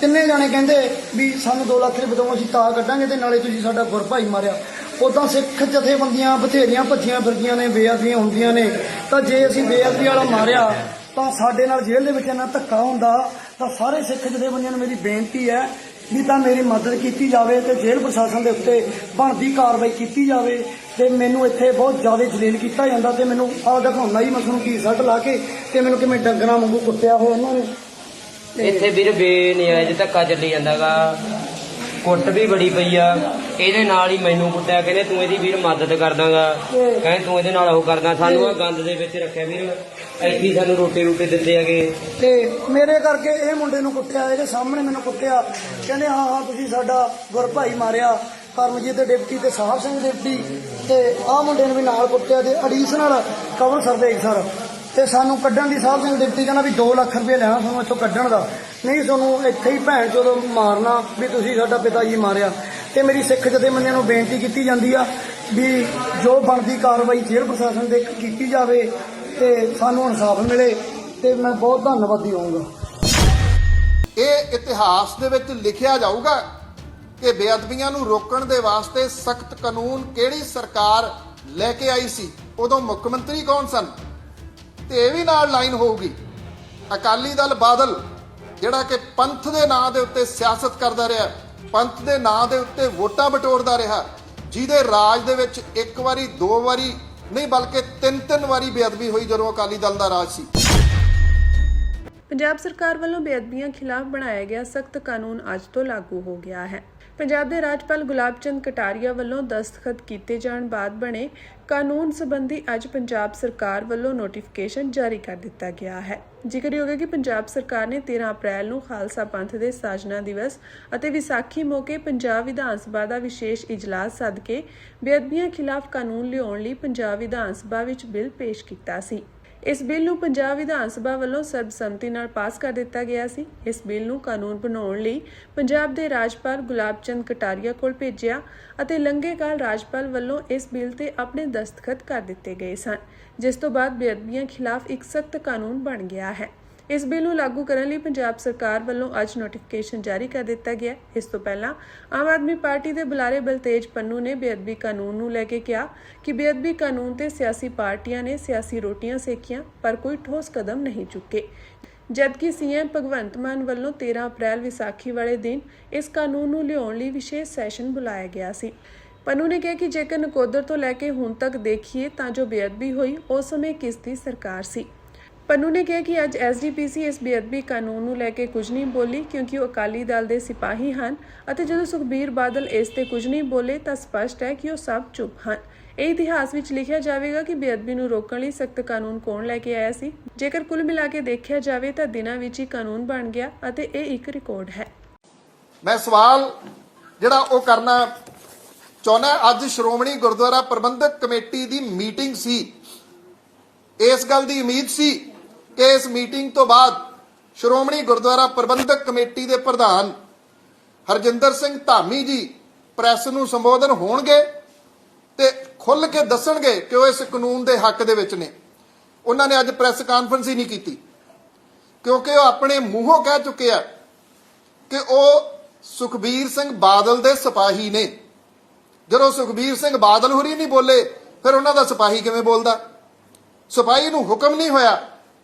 ਤਿੰਨੇ ਜਾਣੇ ਕਹਿੰਦੇ ਵੀ ਸਾਨੂੰ 2 ਲੱਖ ਰੁਪਏ ਦਵੋ, ਅਸੀਂ ਤਾਂ ਕੱਢਾਂਗੇ ਤੇ ਨਾਲੇ ਤੁਸੀਂ ਸਾਡਾ ਗੁਰ ਭਾਈ ਮਾਰਿਆ। ਉੱਦਾਂ ਸਿੱਖ ਜਥੇਬੰਦੀਆਂ ਬਥੇਰੀਆਂ ਭੱਜੀਆਂ ਫਿਰਦੀਆਂ ਨੇ, ਬੇਅਦਬੀਆਂ ਹੁੰਦੀਆਂ ਨੇ। ਤਾਂ ਜੇ ਅਸੀਂ ਬੇਅਦਬੀ ਵਾਲਾ ਮਾਰਿਆ ਤਾਂ ਸਾਡੇ ਨਾਲ ਜੇਲ੍ਹ ਦੇ ਵਿੱਚ ਇੰਨਾ ਧੱਕਾ ਹੁੰਦਾ ਤਾਂ ਸਾਰੇ ਸਿੱਖ ਜਥੇਬੰਦੀਆਂ ਨੂੰ ਮੇਰੀ ਬੇਨਤੀ ਹੈ ਵੀ ਤਾਂ ਮੇਰੀ ਮਦਦ ਕੀਤੀ ਜਾਵੇ ਤੇ ਜੇਲ੍ਹ ਪ੍ਰਸ਼ਾਸਨ ਦੇ ਉੱਤੇ ਬਣਦੀ ਕਾਰਵਾਈ ਕੀਤੀ ਜਾਵੇ। ਤੇ ਮੈਨੂੰ ਇੱਥੇ ਬਹੁਤ ਜ਼ਿਆਦਾ ਜਲੀਲ ਕੀਤਾ ਜਾਂਦਾ ਤੇ ਮੈਨੂੰ ਆਹ ਦਿਖਾਉਣਾ ਹੀ, ਮੈਂ ਤੁਹਾਨੂੰ ਕੀ ਸੱਟ ਲਾ ਕੇ ਤੇ ਮੈਨੂੰ ਕਿਵੇਂ ਡੰਗਰਾਂ ਵਾਂਗੂ ਕੁੱਟਿਆ ਹੋਇਆ ਉਹਨਾਂ ਨੇ। ਇੱਥੇ ਵੀਰ ਬੇਨਿਆਇਜ਼ ਧੱਕਾ ਚੱਲੀ ਜਾਂਦਾ ਗਾ। ਕੁੱਟ ਵੀ ਬੜੀ ਪਈ ਆ। ਇਹਦੇ ਨਾਲ ਹੀ ਮੈਨੂੰ ਕੁੱਟਿਆ, ਕਹਿੰਦੇ ਤੂੰ ਇਹਦੀ ਵੀਰ ਮਦਦ ਕਰਦਾਗਾ, ਕਹਿੰਦੇ ਤੂੰ ਇਹਦੇ ਨਾਲ ਉਹ ਕਰਦਾ। ਸਾਨੂੰ ਆ ਗੰਦ ਦੇ ਵਿੱਚ ਰੱਖਿਆ ਵੀਰ, ਇੱਥੇ ਸਾਨੂੰ ਰੋਟੀ ਦਿੰਦੇ ਹੈਗੇ। ਤੇ ਮੇਰੇ ਕਰਕੇ ਇਹ ਮੁੰਡੇ ਨੂੰ ਕੁੱਟਿਆ, ਇਹਦੇ ਸਾਹਮਣੇ ਮੈਨੂੰ ਕੁੱਟਿਆ। ਕਹਿੰਦੇ ਹਾਂ ਤੁਸੀਂ ਸਾਡਾ ਗੁਰ ਭਾਈ ਮਾਰਿਆ, ਕਰਮਜੀਤ ਦੇ ਡਿਪਟੀ ਤੇ ਸਾਹਿਬ ਸਿੰਘ ਡਿਪਟੀ ਤੇ ਆਹ ਮੁੰਡੇ ਨੂੰ ਵੀ ਨਾਲ ਕੁੱਟਿਆ ਤੇ ਐਡੀਸ਼ਨਲ ਕਵਰ ਸਰਦੇਗ ਸਰ। ਤੇ ਸਾਨੂੰ ਕੱਢਣ ਦੀ ਸਾਹਿਬ ਸਿੰਘ ਡਿਪਟੀ ਕਹਿੰਦਾ ਵੀ 2 ਲੱਖ ਰੁਪਏ ਲੈਣਾ ਤੁਹਾਨੂੰ ਇੱਥੋਂ ਕੱਢਣ ਦਾ, ਨਹੀਂ ਤੁਹਾਨੂੰ ਇੱਥੇ ਹੀ ਭੈਣ ਚੋਦ ਮਾਰਨਾ ਵੀ ਤੁਸੀਂ ਸਾਡਾ ਪਿਤਾ ਜੀ ਮਾਰਿਆ। ਤੇ ਮੇਰੀ ਸਿੱਖ ਜਥੇਬੰਦੀਆਂ ਨੂੰ ਬੇਨਤੀ ਕੀਤੀ ਜਾਂਦੀ ਆ ਵੀ ਜੋ ਬਣਦੀ ਕਾਰਵਾਈ ਜੇਲ੍ਹ ਪ੍ਰਸ਼ਾਸਨ ਦੇ ਕੀਤੀ ਜਾਵੇ ਤੇ ਸਾਨੂੰ ਇਨਸਾਫ ਮਿਲੇ। ਤੇ ਮੈਂ ਬਹੁਤ ਧੰਨਵਾਦੀ ਹੋਊਂਗਾ। ਇਹ ਇਤਿਹਾਸ ਦੇ ਵਿੱਚ ਲਿਖਿਆ ਜਾਊਗਾ ਕਿ ਬੇਅਦਬੀਆਂ ਨੂੰ ਰੋਕਣ ਦੇ ਵਾਸਤੇ ਸਖਤ ਕਾਨੂੰਨ ਕਿਹੜੀ ਸਰਕਾਰ ਲੈ ਕੇ ਆਈ ਸੀ, ਉਦੋਂ ਮੁੱਖ ਮੰਤਰੀ ਕੌਣ ਸਨ। ਤੇ ਇਹ ਵੀ ਨਾਲ ਲਾਈਨ ਹੋਊਗੀ, ਅਕਾਲੀ ਦਲ ਬਾਦਲ ਜਿਹੜਾ ਕਿ ਪੰਥ ਦੇ ਨਾਂ ਦੇ ਉੱਤੇ ਸਿਆਸਤ ਕਰਦਾ ਰਿਹਾ, ਪੰਥ ਦੇ ਨਾਂ ਦੇ ਉੱਤੇ ਵੋਟਾਂ ਬਟੋਰਦਾ ਰਿਹਾ, ਜਿਹਦੇ ਰਾਜ ਦੇ ਵਿੱਚ ਇੱਕ ਵਾਰੀ, ਦੋ ਵਾਰੀ ਨਹੀਂ ਬਲਕਿ ਤਿੰਨ ਵਾਰੀ ਬੇਅਦਬੀ ਹੋਈ ਜਦੋਂ ਅਕਾਲੀ ਦਲ ਦਾ ਰਾਜ ਸੀ। ਪੰਜਾਬ ਸਰਕਾਰ ਵੱਲੋਂ ਬੇਅਦਬੀਆਂ ਖਿਲਾਫ ਬਣਾਇਆ ਗਿਆ ਸਖਤ ਕਾਨੂੰਨ ਅੱਜ ਤੋਂ ਲਾਗੂ ਹੋ ਗਿਆ ਹੈ। ਪੰਜਾਬ ਦੇ ਰਾਜਪਾਲ ਗੁਲਾਬ ਚੰਦ ਕਟਾਰੀਆ ਵੱਲੋਂ ਦਸਤਖਤ ਕੀਤੇ ਜਾਣ ਬਾਅਦ ਬਣੇ ਕਾਨੂੰਨ ਸੰਬੰਧੀ ਅੱਜ ਪੰਜਾਬ ਸਰਕਾਰ ਵੱਲੋਂ ਨੋਟੀਫਿਕੇਸ਼ਨ ਜਾਰੀ ਕਰ ਦਿੱਤਾ ਗਿਆ ਹੈ। ਜ਼ਿਕਰਯੋਗ ਹੈ ਕਿ ਪੰਜਾਬ ਸਰਕਾਰ ਨੇ 13 ਅਪ੍ਰੈਲ ਨੂੰ ਖਾਲਸਾ ਪੰਥ ਦੇ ਸਾਜਨਾ ਦਿਵਸ ਅਤੇ ਵਿਸਾਖੀ ਮੌਕੇ ਪੰਜਾਬ ਵਿਧਾਨ ਸਭਾ ਦਾ ਵਿਸ਼ੇਸ਼ ਇਜਲਾਸ ਸੱਦ ਕੇ ਬੇਅਦਬੀਆਂ ਖਿਲਾਫ ਕਾਨੂੰਨ ਲਿਆਉਣ ਲਈ ਪੰਜਾਬ ਵਿਧਾਨ ਸਭਾ ਵਿੱਚ ਬਿੱਲ ਪੇਸ਼ ਕੀਤਾ ਸੀ। ਇਸ ਬਿੱਲ ਨੂੰ ਪੰਜਾਬ ਵਿਧਾਨ ਸਭਾ ਵੱਲੋਂ ਸਰਬਸੰਮਤੀ ਨਾਲ ਪਾਸ ਕਰ ਦਿੱਤਾ ਗਿਆ ਸੀ। ਇਸ ਬਿੱਲ ਨੂੰ ਕਾਨੂੰਨ ਬਣਾਉਣ ਲਈ ਪੰਜਾਬ ਦੇ ਰਾਜਪਾਲ ਗੁਲਾਬ ਚੰਦ ਕਟਾਰੀਆ ਕੋਲ ਭੇਜਿਆ ਅਤੇ ਲੰਘੇਕਾਲ ਰਾਜਪਾਲ ਵੱਲੋਂ ਇਸ ਬਿੱਲ ਤੇ ਆਪਣੇ ਦਸਤਖਤ ਕਰ ਦਿੱਤੇ ਗਏ ਸਨ, ਜਿਸ ਤੋਂ ਬਾਅਦ ਬੇਅਦਬੀਆਂ ਖਿਲਾਫ ਇੱਕ ਸਖਤ ਕਾਨੂੰਨ ਬਣ ਗਿਆ ਹੈ। ਇਸ ਬਿੱਲ ਨੂੰ ਲਾਗੂ ਕਰਨ ਲਈ ਪੰਜਾਬ ਸਰਕਾਰ ਵੱਲੋਂ ਅੱਜ ਨੋਟੀਫਿਕੇਸ਼ਨ ਜਾਰੀ ਕਰ ਦਿੱਤਾ ਗਿਆ। ਇਸ ਤੋਂ ਪਹਿਲਾਂ ਆਮ ਆਦਮੀ ਪਾਰਟੀ ਦੇ ਬੁਲਾਰੇ ਬਲਤੇਜ ਪੰਨੂ ਨੇ ਬੇਅਦਬੀ ਕਾਨੂੰਨ ਨੂੰ ਲੈ ਕੇ ਕਿਹਾ ਕਿ ਬੇਅਦਬੀ ਕਾਨੂੰਨ ਤੇ ਸਿਆਸੀ ਪਾਰਟੀਆਂ ਨੇ ਸਿਆਸੀ ਰੋਟੀਆਂ ਸੇਕੀਆਂ ਪਰ ਕੋਈ ਠੋਸ ਕਦਮ ਨਹੀਂ ਚੁੱਕੇ, ਜਦਕਿ ਸੀਐਮ ਭਗਵੰਤ ਮਾਨ ਵੱਲੋਂ 13 ਅਪ੍ਰੈਲ ਵਿਸਾਖੀ ਵਾਲੇ ਦਿਨ ਇਸ ਕਾਨੂੰਨ ਨੂੰ ਲਿਆਉਣ ਲਈ ਵਿਸ਼ੇਸ਼ ਸੈਸ਼ਨ ਬੁਲਾਇਆ ਗਿਆ ਸੀ। ਪੰਨੂ ਨੇ ਕਿਹਾ ਕਿ ਜੇਕਰ ਨਕੋਦਰ ਤੋਂ ਲੈ ਕੇ ਹੁਣ ਤੱਕ ਦੇਖੀਏ ਤਾਂ ਜੋ ਬੇਅਦਬੀ ਹੋਈ ਉਸ ਸਮੇਂ ਕਿਸ ਦੀ ਸਰਕਾਰ ਸੀ। ਪੰਨੂ ਨੇ ਕਿਹਾ ਕਿ ਅੱਜ ਐਸਜੀਪੀਸੀ ਇਸ ਬੇਅਦਬੀ ਕਾਨੂੰਨ ਨੂੰ ਲੈ ਕੇ ਕੁਝ ਨਹੀਂ ਬੋਲੀ ਕਿਉਂਕਿ ਉਹ ਅਕਾਲੀ ਦਲ ਦੇ ਸਿਪਾਹੀ ਹਨ ਅਤੇ ਜਦੋਂ ਸੁਖਬੀਰ ਬਾਦਲ ਇਸ ਤੇ ਕੁਝ ਨਹੀਂ ਬੋਲੇ ਤਾਂ ਸਪਸ਼ਟ ਹੈ ਕਿ ਉਹ ਸਭ ਚੁੱਪ ਹਨ। ਇਹ ਇਤਿਹਾਸ ਵਿੱਚ ਲਿਖਿਆ ਜਾਵੇਗਾ ਕਿ ਬੇਅਦਬੀ ਨੂੰ ਰੋਕਣ ਲਈ ਸਖਤ ਕਾਨੂੰਨ ਕੌਣ ਲੈ ਕੇ ਆਇਆ ਸੀ। ਜੇਕਰ ਕੁੱਲ ਮਿਲਾ ਕੇ ਦੇਖਿਆ ਜਾਵੇ ਤਾਂ ਦਿਨਾਂ ਵਿੱਚ ਹੀ ਕਾਨੂੰਨ ਬਣ ਗਿਆ ਅਤੇ ਇਹ ਇੱਕ ਰਿਕਾਰਡ ਹੈ। ਮੈਂ ਸਵਾਲ ਜਿਹੜਾ ਉਹ ਕਰਨਾ ਚਾਹੁੰਦਾ, ਅੱਜ ਸ਼੍ਰੋਮਣੀ ਗੁਰਦੁਆਰਾ ਪ੍ਰਬੰਧਕ ਕਮੇਟੀ ਦੀ ਮੀਟਿੰਗ ਸੀ। ਇਸ ਗੱਲ ਦੀ ਉਮੀਦ ਸੀ ਕਿ ਇਸ ਮੀਟਿੰਗ ਤੋਂ ਬਾਅਦ ਸ਼੍ਰੋਮਣੀ ਗੁਰਦੁਆਰਾ ਪ੍ਰਬੰਧਕ ਕਮੇਟੀ ਦੇ ਪ੍ਰਧਾਨ ਹਰਜਿੰਦਰ ਸਿੰਘ ਧਾਮੀ ਜੀ ਪ੍ਰੈਸ ਨੂੰ ਸੰਬੋਧਨ ਹੋਣਗੇ ਤੇ ਖੁੱਲ੍ਹ ਕੇ ਦੱਸਣਗੇ ਕਿ ਉਹ ਇਸ ਕਾਨੂੰਨ ਦੇ ਹੱਕ ਦੇ ਵਿੱਚ ਨੇ। ਉਹਨਾਂ ਨੇ ਅੱਜ ਪ੍ਰੈਸ ਕਾਨਫਰੰਸ ਹੀ ਨਹੀਂ ਕੀਤੀ ਕਿਉਂਕਿ ਉਹ ਆਪਣੇ ਮੂੰਹੋਂ ਕਹਿ ਚੁੱਕੇ ਆ ਕਿ ਉਹ ਸੁਖਬੀਰ ਸਿੰਘ ਬਾਦਲ ਦੇ ਸਿਪਾਹੀ ਨੇ। ਜਦੋਂ ਸੁਖਬੀਰ ਸਿੰਘ ਬਾਦਲ ਹੋਰੀ ਨਹੀਂ ਬੋਲੇ ਫਿਰ ਉਹਨਾਂ ਦਾ ਸਿਪਾਹੀ ਕਿਵੇਂ ਬੋਲਦਾ? ਸਿਪਾਹੀ ਨੂੰ ਹੁਕਮ ਨਹੀਂ ਹੋਇਆ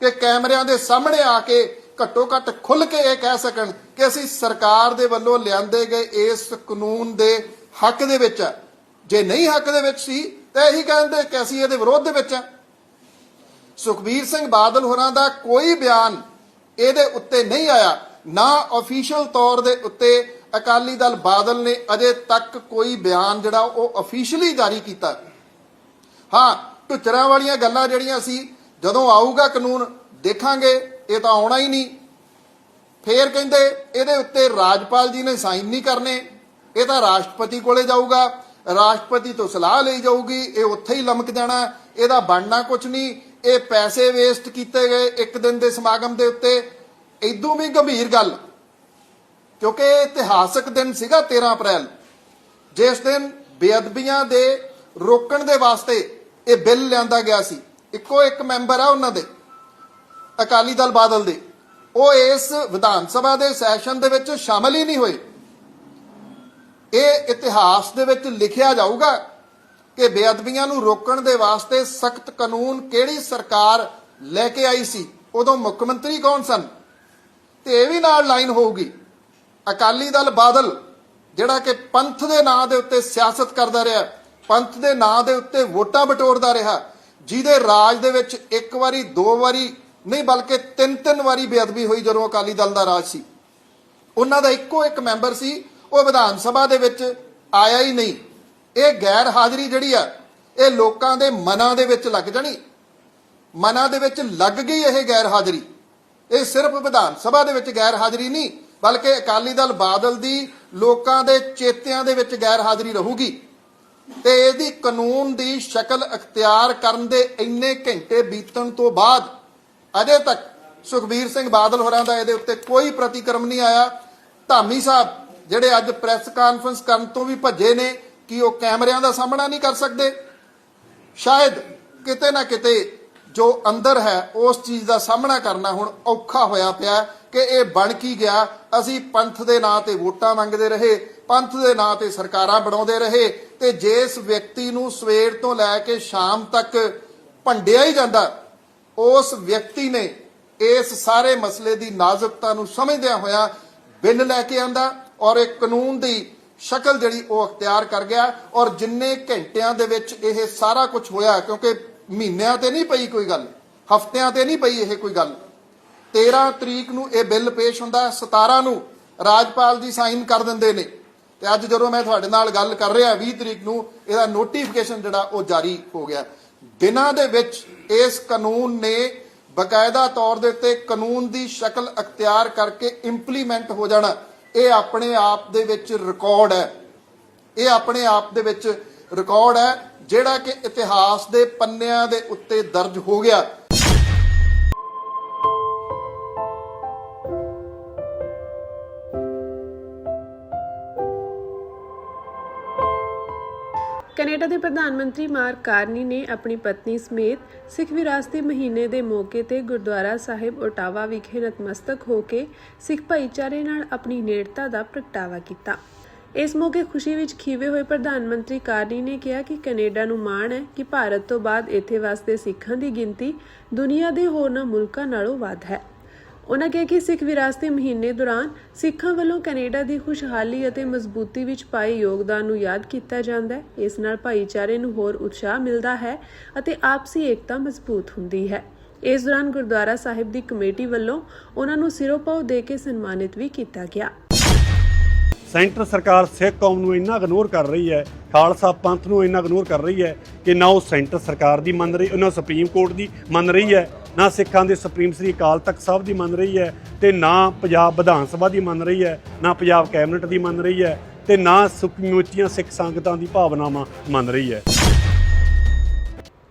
ਕਿ ਕੈਮਰਿਆਂ ਦੇ ਸਾਹਮਣੇ ਆ ਕੇ ਘੱਟੋ ਘੱਟ ਖੁੱਲ੍ਹ ਕੇ ਇਹ ਕਹਿ ਸਕਣ ਕਿ ਅਸੀਂ ਸਰਕਾਰ ਦੇ ਵੱਲੋਂ ਲਿਆਂਦੇ ਗਏ ਇਸ ਕਾਨੂੰਨ ਦੇ ਹੱਕ ਦੇ ਵਿੱਚ ਆ। ਜੇ ਨਹੀਂ ਹੱਕ ਦੇ ਵਿੱਚ ਸੀ ਤਾਂ ਇਹੀ ਕਹਿੰਦੇ ਕਿ ਅਸੀਂ ਇਹਦੇ ਵਿਰੋਧ ਦੇ ਵਿੱਚ ਆ। ਸੁਖਬੀਰ ਸਿੰਘ ਬਾਦਲ ਹੋਰਾਂ ਦਾ ਕੋਈ ਬਿਆਨ ਇਹਦੇ ਉੱਤੇ ਨਹੀਂ ਆਇਆ, ਨਾ ਆਫੀਸ਼ੀਅਲ ਤੌਰ ਦੇ ਉੱਤੇ ਅਕਾਲੀ ਦਲ ਬਾਦਲ ਨੇ ਅਜੇ ਤੱਕ ਕੋਈ ਬਿਆਨ ਜਿਹੜਾ ਉਹ ਅਫੀਸ਼ੀਅਲੀ ਜਾਰੀ ਕੀਤਾ। ਹਾਂ, ਢੁੱਚਰਾਂ ਵਾਲੀਆਂ ਗੱਲਾਂ ਜਿਹੜੀਆਂ ਸੀ ਜਦੋਂ ਆਊਗਾ ਕਾਨੂੰਨ ਦੇਖਾਂਗੇ, ਇਹ ਤਾਂ ਆਉਣਾ ਹੀ ਨਹੀਂ। ਫੇਰ ਕਹਿੰਦੇ ਇਹਦੇ ਉੱਤੇ ਰਾਜਪਾਲ ਜੀ ਨੇ ਸਾਈਨ ਨਹੀਂ ਕਰਨੇ, ਇਹ ਤਾਂ ਰਾਸ਼ਟਰਪਤੀ ਕੋਲੇ ਜਾਊਗਾ, ਰਾਸ਼ਟਰਪਤੀ ਤੋਂ ਸਲਾਹ ਲਈ ਜਾਊਗੀ, ਇਹ ਉੱਥੇ ਹੀ ਲਮਕ ਜਾਣਾ, ਇਹਦਾ ਬਣਨਾ ਕੁਝ ਨਹੀਂ, ਇਹ ਪੈਸੇ ਵੇਸਟ ਕੀਤੇ ਗਏ ਇੱਕ ਦਿਨ ਦੇ ਸਮਾਗਮ ਦੇ ਉੱਤੇ। ਇਦੋਂ ਵੀ ਗੰਭੀਰ ਗੱਲ, ਕਿਉਂਕਿ ਇਹ ਇਤਿਹਾਸਕ ਦਿਨ ਸੀਗਾ 13 ਅਪ੍ਰੈਲ, ਜਿਸ ਦਿਨ ਬੇਅਦਬੀਆਂ ਦੇ ਰੋਕਣ ਦੇ ਵਾਸਤੇ ਇਹ ਬਿੱਲ ਲਿਆਂਦਾ ਗਿਆ ਸੀ। ਇੱਕੋ ਇੱਕ ਮੈਂਬਰ ਆ ਉਹਨਾਂ ਦੇ ਅਕਾਲੀ ਦਲ ਬਾਦਲ ਦੇ, ਉਹ ਇਸ ਵਿਧਾਨ ਸਭਾ ਦੇ ਸੈਸ਼ਨ ਦੇ ਵਿੱਚ ਸ਼ਾਮਲ ਹੀ ਨਹੀਂ ਹੋਏ। ਇਹ ਇਤਿਹਾਸ ਦੇ ਵਿੱਚ ਲਿਖਿਆ ਜਾਊਗਾ ਕਿ ਬੇਅਦਬੀਆਂ ਨੂੰ ਰੋਕਣ ਦੇ ਵਾਸਤੇ ਸਖਤ ਕਾਨੂੰਨ ਕਿਹੜੀ ਸਰਕਾਰ ਲੈ ਕੇ ਆਈ ਸੀ, ਉਦੋਂ ਮੁੱਖ ਮੰਤਰੀ ਕੌਣ ਸਨ। ਤੇ ਇਹ ਵੀ ਨਾਲ ਲਾਈਨ ਹੋਊਗੀ, ਅਕਾਲੀ ਦਲ ਬਾਦਲ ਜਿਹੜਾ ਕਿ ਪੰਥ ਦੇ ਨਾਂ ਦੇ ਉੱਤੇ ਸਿਆਸਤ ਕਰਦਾ ਰਿਹਾ, ਪੰਥ ਦੇ ਨਾਂ ਦੇ ਉੱਤੇ ਵੋਟਾਂ ਬਟੋਰਦਾ ਰਿਹਾ, ਜਿਹਦੇ ਰਾਜ ਦੇ ਵਿੱਚ ਇੱਕ ਵਾਰੀ, ਦੋ ਵਾਰੀ ਨਹੀਂ ਬਲਕਿ ਤਿੰਨ ਵਾਰੀ ਬੇਅਦਬੀ ਹੋਈ ਜਦੋਂ ਅਕਾਲੀ ਦਲ ਦਾ ਰਾਜ ਸੀ। ਉਹਨਾਂ ਦਾ ਇੱਕੋ ਇੱਕ ਮੈਂਬਰ ਸੀ, ਉਹ ਵਿਧਾਨ ਸਭਾ ਦੇ ਵਿੱਚ ਆਇਆ ਹੀ ਨਹੀਂ। ਇਹ ਗੈਰ ਹਾਜ਼ਰੀ ਜਿਹੜੀ ਆ ਇਹ ਲੋਕਾਂ ਦੇ ਮਨਾਂ ਦੇ ਵਿੱਚ ਲੱਗ ਜਾਣੀ, ਮਨਾਂ ਦੇ ਵਿੱਚ ਲੱਗ ਗਈ ਇਹ ਗੈਰ ਹਾਜ਼ਰੀ। ਇਹ ਸਿਰਫ ਵਿਧਾਨ ਸਭਾ ਦੇ ਵਿੱਚ ਗੈਰ ਹਾਜ਼ਰੀ ਨਹੀਂ ਬਲਕਿ ਅਕਾਲੀ ਦਲ ਬਾਦਲ ਦੀ ਲੋਕਾਂ ਦੇ ਚੇਤਿਆਂ ਦੇ ਵਿੱਚ ਗੈਰ ਹਾਜ਼ਰੀ ਰਹੂਗੀ। ਤੇ ਇਹਦੀ ਕਾਨੂੰਨ ਦੀ ਸ਼ਕਲ ਅਖਤਿਆਰ ਕਰਨ ਦੇ ਇੰਨੇ ਘੰਟੇ ਬੀਤਣ ਤੋਂ ਬਾਅਦ ਅਜੇ ਤੱਕ ਸੁਖਬੀਰ ਸਿੰਘ ਬਾਦਲ ਹੋਰਾਂ ਦਾ ਇਹਦੇ ਉੱਤੇ ਕੋਈ ਪ੍ਰਤੀਕਰਮ ਨਹੀਂ ਆਇਆ। ਧਾਮੀ ਸਾਹਿਬ ਜਿਹੜੇ ਅੱਜ ਪ੍ਰੈਸ ਕਾਨਫਰੰਸ ਕਰਨ ਤੋਂ ਵੀ ਭੱਜੇ ਨੇ, ਕਿ ਉਹ ਕੈਮਰਿਆਂ ਦਾ ਸਾਹਮਣਾ ਨਹੀਂ ਕਰ ਸਕਦੇ। ਸ਼ਾਇਦ ਕਿਤੇ ਨਾ ਕਿਤੇ ਜੋ ਅੰਦਰ ਹੈ ਉਸ ਚੀਜ਼ ਦਾ ਸਾਹਮਣਾ ਕਰਨਾ ਹੁਣ ਔਖਾ ਹੋਇਆ ਪਿਆ ਕਿ ਇਹ ਬਣ ਕੀ ਗਿਆ। ਅਸੀਂ ਪੰਥ ਦੇ ਨਾਂ ਤੇ ਵੋਟਾਂ ਮੰਗਦੇ ਰਹੇ, ਪੰਥ ਦੇ ਨਾਂ ਤੇ ਸਰਕਾਰਾਂ ਬਣਾਉਂਦੇ ਰਹੇ, ਤੇ ਜਿਸ ਵਿਅਕਤੀ ਨੂੰ ਸਵੇਰ ਤੋਂ ਲੈ ਕੇ ਸ਼ਾਮ ਤੱਕ ਭੰਡਿਆ ਹੀ ਜਾਂਦਾ, ਉਸ ਵਿਅਕਤੀ ਨੇ ਇਸ ਸਾਰੇ ਮਸਲੇ ਦੀ ਨਾਜ਼ੁਕਤਾ ਨੂੰ ਸਮਝਦਿਆਂ ਹੋਇਆ ਬਿੱਲ ਲੈ ਕੇ ਆਂਦਾ ਔਰ ਇੱਕ ਕਾਨੂੰਨ ਦੀ ਸ਼ਕਲ ਜਿਹੜੀ ਉਹ ਅਖਤਿਆਰ ਕਰ ਗਿਆ। ਔਰ ਜਿੰਨੇ ਘੰਟਿਆਂ ਦੇ ਵਿੱਚ ਇਹ ਸਾਰਾ ਕੁਝ ਹੋਇਆ, ਕਿਉਂਕਿ ਮਹੀਨਿਆਂ ਤੇ ਨਹੀਂ ਪਈ ਕੋਈ ਗੱਲ, ਹਫ਼ਤਿਆਂ ਤੇ ਨਹੀਂ ਪਈ ਇਹ ਕੋਈ ਗੱਲ। 13 ਤਰੀਕ ਨੂੰ ਇਹ ਬਿੱਲ ਪੇਸ਼ ਹੁੰਦਾ, 17 ਨੂੰ ਰਾਜਪਾਲ ਜੀ ਸਾਈਨ ਕਰ ਦਿੰਦੇ ਨੇ, ਤੇ ਅੱਜ ਜਦੋਂ ਮੈਂ ਤੁਹਾਡੇ ਨਾਲ ਗੱਲ ਕਰ ਰਿਹਾ 20 ਤਰੀਕ ਨੂੰ ਇਹਦਾ ਨੋਟੀਫਿਕੇਸ਼ਨ ਜਿਹੜਾ ਉਹ ਜਾਰੀ ਹੋ ਗਿਆ। ਦਿਨਾਂ ਦੇ ਵਿੱਚ ਇਸ ਕਾਨੂੰਨ ਨੇ ਬਕਾਇਦਾ ਤੌਰ ਦੇ ਉੱਤੇ ਕਾਨੂੰਨ ਦੀ ਸ਼ਕਲ ਅਖਤਿਆਰ ਕਰਕੇ ਇੰਪਲੀਮੈਂਟ ਹੋ ਜਾਣਾ। ਇਹ ਆਪਣੇ ਆਪ ਦੇ ਵਿੱਚ ਰਿਕਾਰਡ ਹੈ, ਇਹ ਆਪਣੇ ਆਪ ਦੇ ਵਿੱਚ ਰਿਕਾਰਡ ਹੈ ਜਿਹੜਾ ਕਿ ਇਤਿਹਾਸ ਦੇ ਪੰਨਿਆਂ ਦੇ ਉੱਤੇ ਦਰਜ ਹੋ ਗਿਆ। ਕੈਨੇਡਾ ਦੇ ਪ੍ਰਧਾਨ ਮੰਤਰੀ ਮਾਰਕ ਕਾਰਨੀ ਨੇ ਆਪਣੀ ਪਤਨੀ ਸਮੇਤ ਸਿੱਖ ਵਿਰਾਸਤੀ ਮਹੀਨੇ ਦੇ ਮੌਕੇ ਤੇ ਗੁਰਦੁਆਰਾ ਸਾਹਿਬ ਓਟਾਵਾ ਵਿਖੇ ਨਤਮਸਤਕ ਹੋ ਕੇ ਸਿੱਖ ਭਾਈਚਾਰੇ ਨਾਲ ਆਪਣੀ ਨੇੜਤਾ ਦਾ ਪ੍ਰਗਟਾਵਾ ਕੀਤਾ। ਇਸ ਮੌਕੇ ਖੁਸ਼ੀ ਵਿੱਚ ਖੀਵੇ ਹੋਏ ਪ੍ਰਧਾਨ ਮੰਤਰੀ ਕਾਰਨੀ ਨੇ ਕਿਹਾ ਕਿ ਕੈਨੇਡਾ ਨੂੰ ਮਾਣ ਹੈ ਕਿ ਭਾਰਤ ਤੋਂ ਬਾਅਦ ਇੱਥੇ ਵਸਦੇ ਸਿੱਖਾਂ ਦੀ ਗਿਣਤੀ ਦੁਨੀਆ ਦੇ ਹੋਰਨਾਂ ਮੁਲਕਾਂ ਨਾਲੋਂ ਵੱਧ ਹੈ। ਉਨ੍ਹਾਂ ਕਿਹਾ ਕਿ ਸਿੱਖ ਵਿਰਾਸਤੀ ਮਹੀਨੇ ਦੌਰਾਨ ਸਿੱਖਾਂ ਵੱਲੋਂ ਕੈਨੇਡਾ ਦੀ ਖੁਸ਼ਹਾਲੀ ਅਤੇ ਮਜ਼ਬੂਤੀ ਵਿੱਚ ਪਾਏ ਯੋਗਦਾਨ ਨੂੰ ਯਾਦ ਕੀਤਾ ਜਾਂਦਾ ਹੈ। ਇਸ ਨਾਲ ਭਾਈਚਾਰੇ ਨੂੰ ਹੋਰ ਉਤਸ਼ਾਹ ਮਿਲਦਾ ਹੈ ਅਤੇ ਆਪਸੀ ਏਕਤਾ ਮਜ਼ਬੂਤ ਹੁੰਦੀ ਹੈ। ਇਸ ਦੌਰਾਨ ਗੁਰਦੁਆਰਾ ਸਾਹਿਬ ਦੀ ਕਮੇਟੀ ਵੱਲੋਂ ਉਨ੍ਹਾਂ ਨੂੰ ਸਿਰੋਪਾਓ ਦੇ ਕੇ ਸਨਮਾਨਿਤ ਵੀ ਕੀਤਾ ਗਿਆ। ਸੈਂਟਰ ਸਰਕਾਰ ਸਿੱਖ ਕੌਮ ਨੂੰ ਇੰਨਾ ਇਗਨੋਰ ਕਰ ਰਹੀ ਹੈ, ਖਾਲਸਾ ਪੰਥ ਨੂੰ ਇੰਨਾ ਇਗਨੋਰ ਕਰ ਰਹੀ ਹੈ ਕਿ ਨਾ ਉਹ ਸੈਂਟਰ ਸਰਕਾਰ ਦੀ ਮੰਨ ਰਹੀ, ਉਹਨਾਂ ਸੁਪਰੀਮ ਕੋਰਟ ਦੀ ਮੰਨ ਰਹੀ ਹੈ, ਨਾ ਸਿੱਖਾਂ ਦੇ ਸੁਪਰੀਮ ਸ੍ਰੀ ਅਕਾਲ ਤਖਤ ਸਾਹਿਬ ਦੀ ਮੰਨ ਰਹੀ ਹੈ, ਤੇ ਨਾ ਪੰਜਾਬ ਵਿਧਾਨ ਸਭਾ ਦੀ ਮੰਨ ਰਹੀ ਹੈ, ਨਾ ਪੰਜਾਬ ਕੈਬਨਿਟ ਦੀ ਮੰਨ ਰਹੀ ਹੈ, ਤੇ ਨਾ ਸਮੁੱਚੀਆਂ ਸਿੱਖ ਸੰਗਤਾਂ ਦੀ ਭਾਵਨਾਵਾਂ ਮੰਨ ਰਹੀ ਹੈ।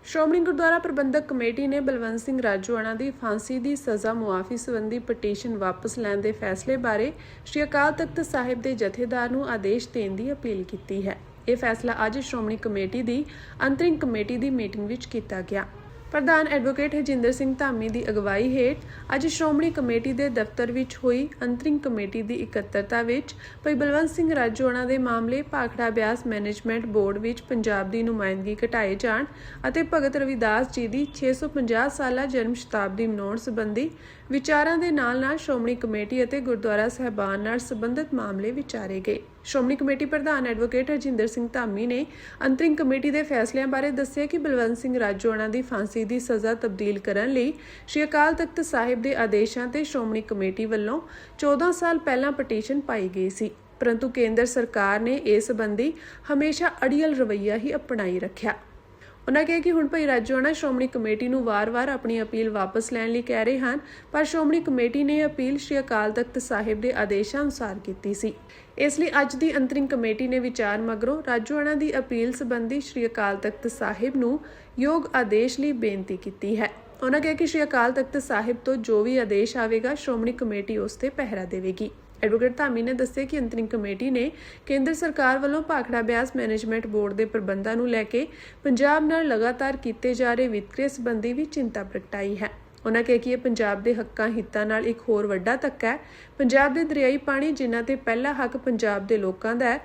ਸ਼੍ਰੋਮਣੀ ਗੁਰਦੁਆਰਾ ਪ੍ਰਬੰਧਕ ਕਮੇਟੀ ਨੇ ਬਲਵੰਤ ਸਿੰਘ ਰਾਜੋਆਣਾ ਦੀ ਫਾਂਸੀ ਦੀ ਸਜ਼ਾ ਮੁਆਫੀ ਸੰਬੰਧੀ ਪਟੀਸ਼ਨ ਵਾਪਸ ਲੈਣ ਦੇ ਫੈਸਲੇ ਬਾਰੇ ਸ਼੍ਰੀ ਅਕਾਲ ਤਖਤ ਸਾਹਿਬ ਦੇ ਜਥੇਦਾਰ ਨੂੰ ਆਦੇਸ਼ ਦੇਣ ਦੀ ਅਪੀਲ ਕੀਤੀ ਹੈ। ਇਹ ਫੈਸਲਾ ਅੱਜ ਸ਼੍ਰੋਮਣੀ ਕਮੇਟੀ ਦੀ ਅੰਤਰਿਮ ਕਮੇਟੀ ਦੀ ਮੀਟਿੰਗ ਵਿੱਚ ਕੀਤਾ ਗਿਆ। ਪ੍ਰਧਾਨ ਐਡਵੋਕੇਟ ਹਰਜਿੰਦਰ ਸਿੰਘ ਧਾਮੀ ਦੀ ਅਗਵਾਈ ਹੇਠ ਅੱਜ ਸ਼੍ਰੋਮਣੀ ਕਮੇਟੀ ਦੇ ਦਫ਼ਤਰ ਵਿੱਚ ਹੋਈ ਅੰਤਰਿਮ ਕਮੇਟੀ ਦੀ ਇਕੱਤਰਤਾ ਵਿੱਚ ਭਾਈ ਬਲਵੰਤ ਸਿੰਘ ਰਾਜੋਆਣਾ ਦੇ ਮਾਮਲੇ ਭਾਖੜਾ ਬਿਆਸ ਮੈਨੇਜਮੈਂਟ ਬੋਰਡ ਵਿੱਚ ਪੰਜਾਬ ਦੀ ਨੁਮਾਇੰਦਗੀ ਘਟਾਏ ਜਾਣ ਅਤੇ ਭਗਤ ਰਵਿਦਾਸ ਜੀ ਦੀ 650 ਸਾਲਾ ਜਨਮ ਸ਼ਤਾਬਦੀ ਮਨਾਉਣ ਸੰਬੰਧੀ ਵਿਚਾਰਾਂ ਦੇ ਨਾਲ-ਨਾਲ ਸ਼੍ਰੋਮਣੀ ਕਮੇਟੀ ਅਤੇ ਗੁਰਦੁਆਰਾ ਸਾਹਿਬਾਨ ਨਾਲ ਸੰਬੰਧਿਤ ਮਾਮਲੇ ਵਿਚਾਰੇ ਗਏ। ਸ਼੍ਰੋਮਣੀ ਕਮੇਟੀ ਪ੍ਰਧਾਨ ਐਡਵੋਕੇਟ ਹਰਜਿੰਦਰ ਸਿੰਘ ਧਾਮੀ ਨੇ ਅੰਤਰਿਮ ਕਮੇਟੀ ਦੇ ਫੈਸਲਿਆਂ ਬਾਰੇ ਦੱਸਿਆ ਕਿ ਬਲਵੰਤ ਸਿੰਘ ਰਾਜੋਆਣਾ ਦੀ ਫਾਂਸੀ ਦੀ ਸਜ਼ਾ ਤਬਦੀਲ ਕਰਨ ਲਈ ਸ਼੍ਰੀ ਅਕਾਲ ਤਖਤ ਸਾਹਿਬ ਦੇ ਆਦੇਸ਼ਾਂ ਤੇ ਸ਼੍ਰੋਮਣੀ ਕਮੇਟੀ ਵੱਲੋਂ 14 ਸਾਲ ਪਹਿਲਾਂ ਪਟੀਸ਼ਨ ਪਾਈ ਗਈ ਸੀ, ਪਰੰਤੂ ਕੇਂਦਰ ਸਰਕਾਰ ਨੇ ਇਸ ਸੰਬੰਧੀ ਹਮੇਸ਼ਾ ਅੜੀਅਲ ਰਵੱਈਆ ਹੀ ਅਪਣਾਈ ਰੱਖਿਆ। ਉਨ੍ਹਾਂ ਕਿਹਾ ਕਿ ਹੁਣ ਭਾਈ ਰਾਜੋਆਣਾ ਸ਼੍ਰੋਮਣੀ ਕਮੇਟੀ ਨੂੰ ਵਾਰ-ਵਾਰ ਆਪਣੀ ਅਪੀਲ ਵਾਪਸ ਲੈਣ ਲਈ ਕਹਿ ਰਹੇ ਹਨ, ਪਰ ਸ਼੍ਰੋਮਣੀ ਕਮੇਟੀ ਨੇ ਅਪੀਲ ਸ਼੍ਰੀ ਅਕਾਲ ਤਖਤ ਸਾਹਿਬ ਦੇ ਆਦੇਸ਼ਾਂ ਅਨੁਸਾਰ ਕੀਤੀ ਸੀ। ਇਸ ਲਈ ਅੱਜ ਦੀ ਅੰਤਰਿਮ ਕਮੇਟੀ ਨੇ ਵਿਚਾਰ ਮਗਰੋਂ ਰਾਜੋਆਣਾ ਦੀ ਅਪੀਲ ਸੰਬੰਧੀ ਸ਼੍ਰੀ ਅਕਾਲ ਤਖਤ ਸਾਹਿਬ ਨੂੰ ਯੋਗ ਆਦੇਸ਼ ਲਈ ਬੇਨਤੀ ਕੀਤੀ ਹੈ। ਉਨ੍ਹਾਂ ਕਿਹਾ ਕਿ ਸ਼੍ਰੀ ਅਕਾਲ ਤਖਤ ਸਾਹਿਬ ਤੋਂ ਜੋ ਵੀ ਆਦੇਸ਼ ਆਵੇਗਾ ਸ਼੍ਰੋਮਣੀ ਕਮੇਟੀ ਉਸ ਤੇ ਪਹਿਰਾ ਦੇਵੇਗੀ। ਐਡਵੋਕੇਟ ਧਾਮੀ ਨੇ ਦੱਸਿਆ ਕਿ ਅੰਤਰਿਮ ਕਮੇਟੀ ਨੇ ਕੇਂਦਰ ਸਰਕਾਰ ਵੱਲੋਂ ਭਾਖੜਾ ਬਿਆਸ ਮੈਨੇਜਮੈਂਟ ਬੋਰਡ ਦੇ ਪ੍ਰਬੰਧਾਂ ਨੂੰ ਲੈ ਕੇ ਪੰਜਾਬ ਨਾਲ ਲਗਾਤਾਰ ਕੀਤੇ ਜਾ ਰਹੇ ਵਿਤਕਰੇ ਸੰਬੰਧੀ ਵੀ ਚਿੰਤਾ ਪ੍ਰਗਟਾਈ ਹੈ। ਉਨ੍ਹਾਂ ਕਿਹਾ ਕਿ ਇਹ ਪੰਜਾਬ ਦੇ ਹੱਕਾਂ ਹਿੱਤਾਂ ਨਾਲ ਇੱਕ ਹੋਰ ਵੱਡਾ ਧੱਕਾ ਹੈ। ਪੰਜਾਬ ਦੇ ਦਰਿਆਈ ਪਾਣੀ ਜਿਨ੍ਹਾਂ ਤੇ ਪਹਿਲਾ ਹੱਕ ਪੰਜਾਬ ਦੇ ਲੋਕਾਂ ਦਾ ਹੈ,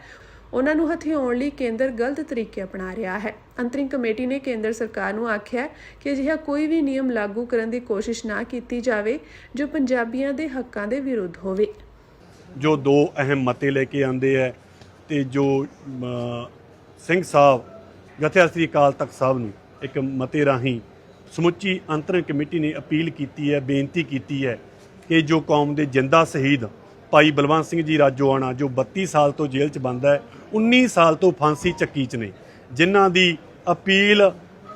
ਉਹਨਾਂ ਨੂੰ ਹਥਿਆਉਣ ਲਈ ਕੇਂਦਰ ਗਲਤ ਤਰੀਕੇ ਅਪਣਾ ਰਿਹਾ ਹੈ। ਅੰਤਰਿਮ ਕਮੇਟੀ ਨੇ ਕੇਂਦਰ ਸਰਕਾਰ ਨੂੰ ਆਖਿਆ ਕਿ ਅਜਿਹਾ ਕੋਈ ਵੀ ਨਿਯਮ ਲਾਗੂ ਕਰਨ ਦੀ ਕੋਸ਼ਿਸ਼ ਨਾ ਕੀਤੀ ਜਾਵੇ ਜੋ ਪੰਜਾਬੀਆਂ ਦੇ ਹੱਕਾਂ ਦੇ ਵਿਰੁੱਧ ਹੋਵੇ। ਜੋ ਦੋ ਅਹਿਮ ਮਤੇ ਲੈ ਕੇ ਆਂਦੇ ਹੈ ਤੇ ਜੋ ਸਿੰਘ ਸਾਹਿਬ ਜਥੇਦਾਰ ਸ੍ਰੀ ਅਕਾਲ ਤਖਤ ਸਾਹਿਬ ਨੂੰ ਇੱਕ ਮਤੇ ਰਾਹੀਂ ਸਮੁੱਚੀ ਅੰਤਰਿਮ ਕਮੇਟੀ ਨੇ ਅਪੀਲ ਕੀਤੀ ਹੈ, ਬੇਨਤੀ ਕੀਤੀ ਹੈ ਕਿ ਜੋ ਕੌਮ ਦੇ ਜਿੰਦਾ ਸ਼ਹੀਦ ਭਾਈ ਬਲਵੰਤ ਸਿੰਘ ਜੀ ਰਾਜੋਆਣਾ ਜੋ 32 ਸਾਲ ਤੋਂ ਜੇਲ੍ਹ 'ਚ ਬੰਦ ਹੈ, 19 ਸਾਲ ਤੋਂ ਫਾਂਸੀ ਚੱਕੀ 'ਚ ਨੇ, ਜਿਨ੍ਹਾਂ ਦੀ ਅਪੀਲ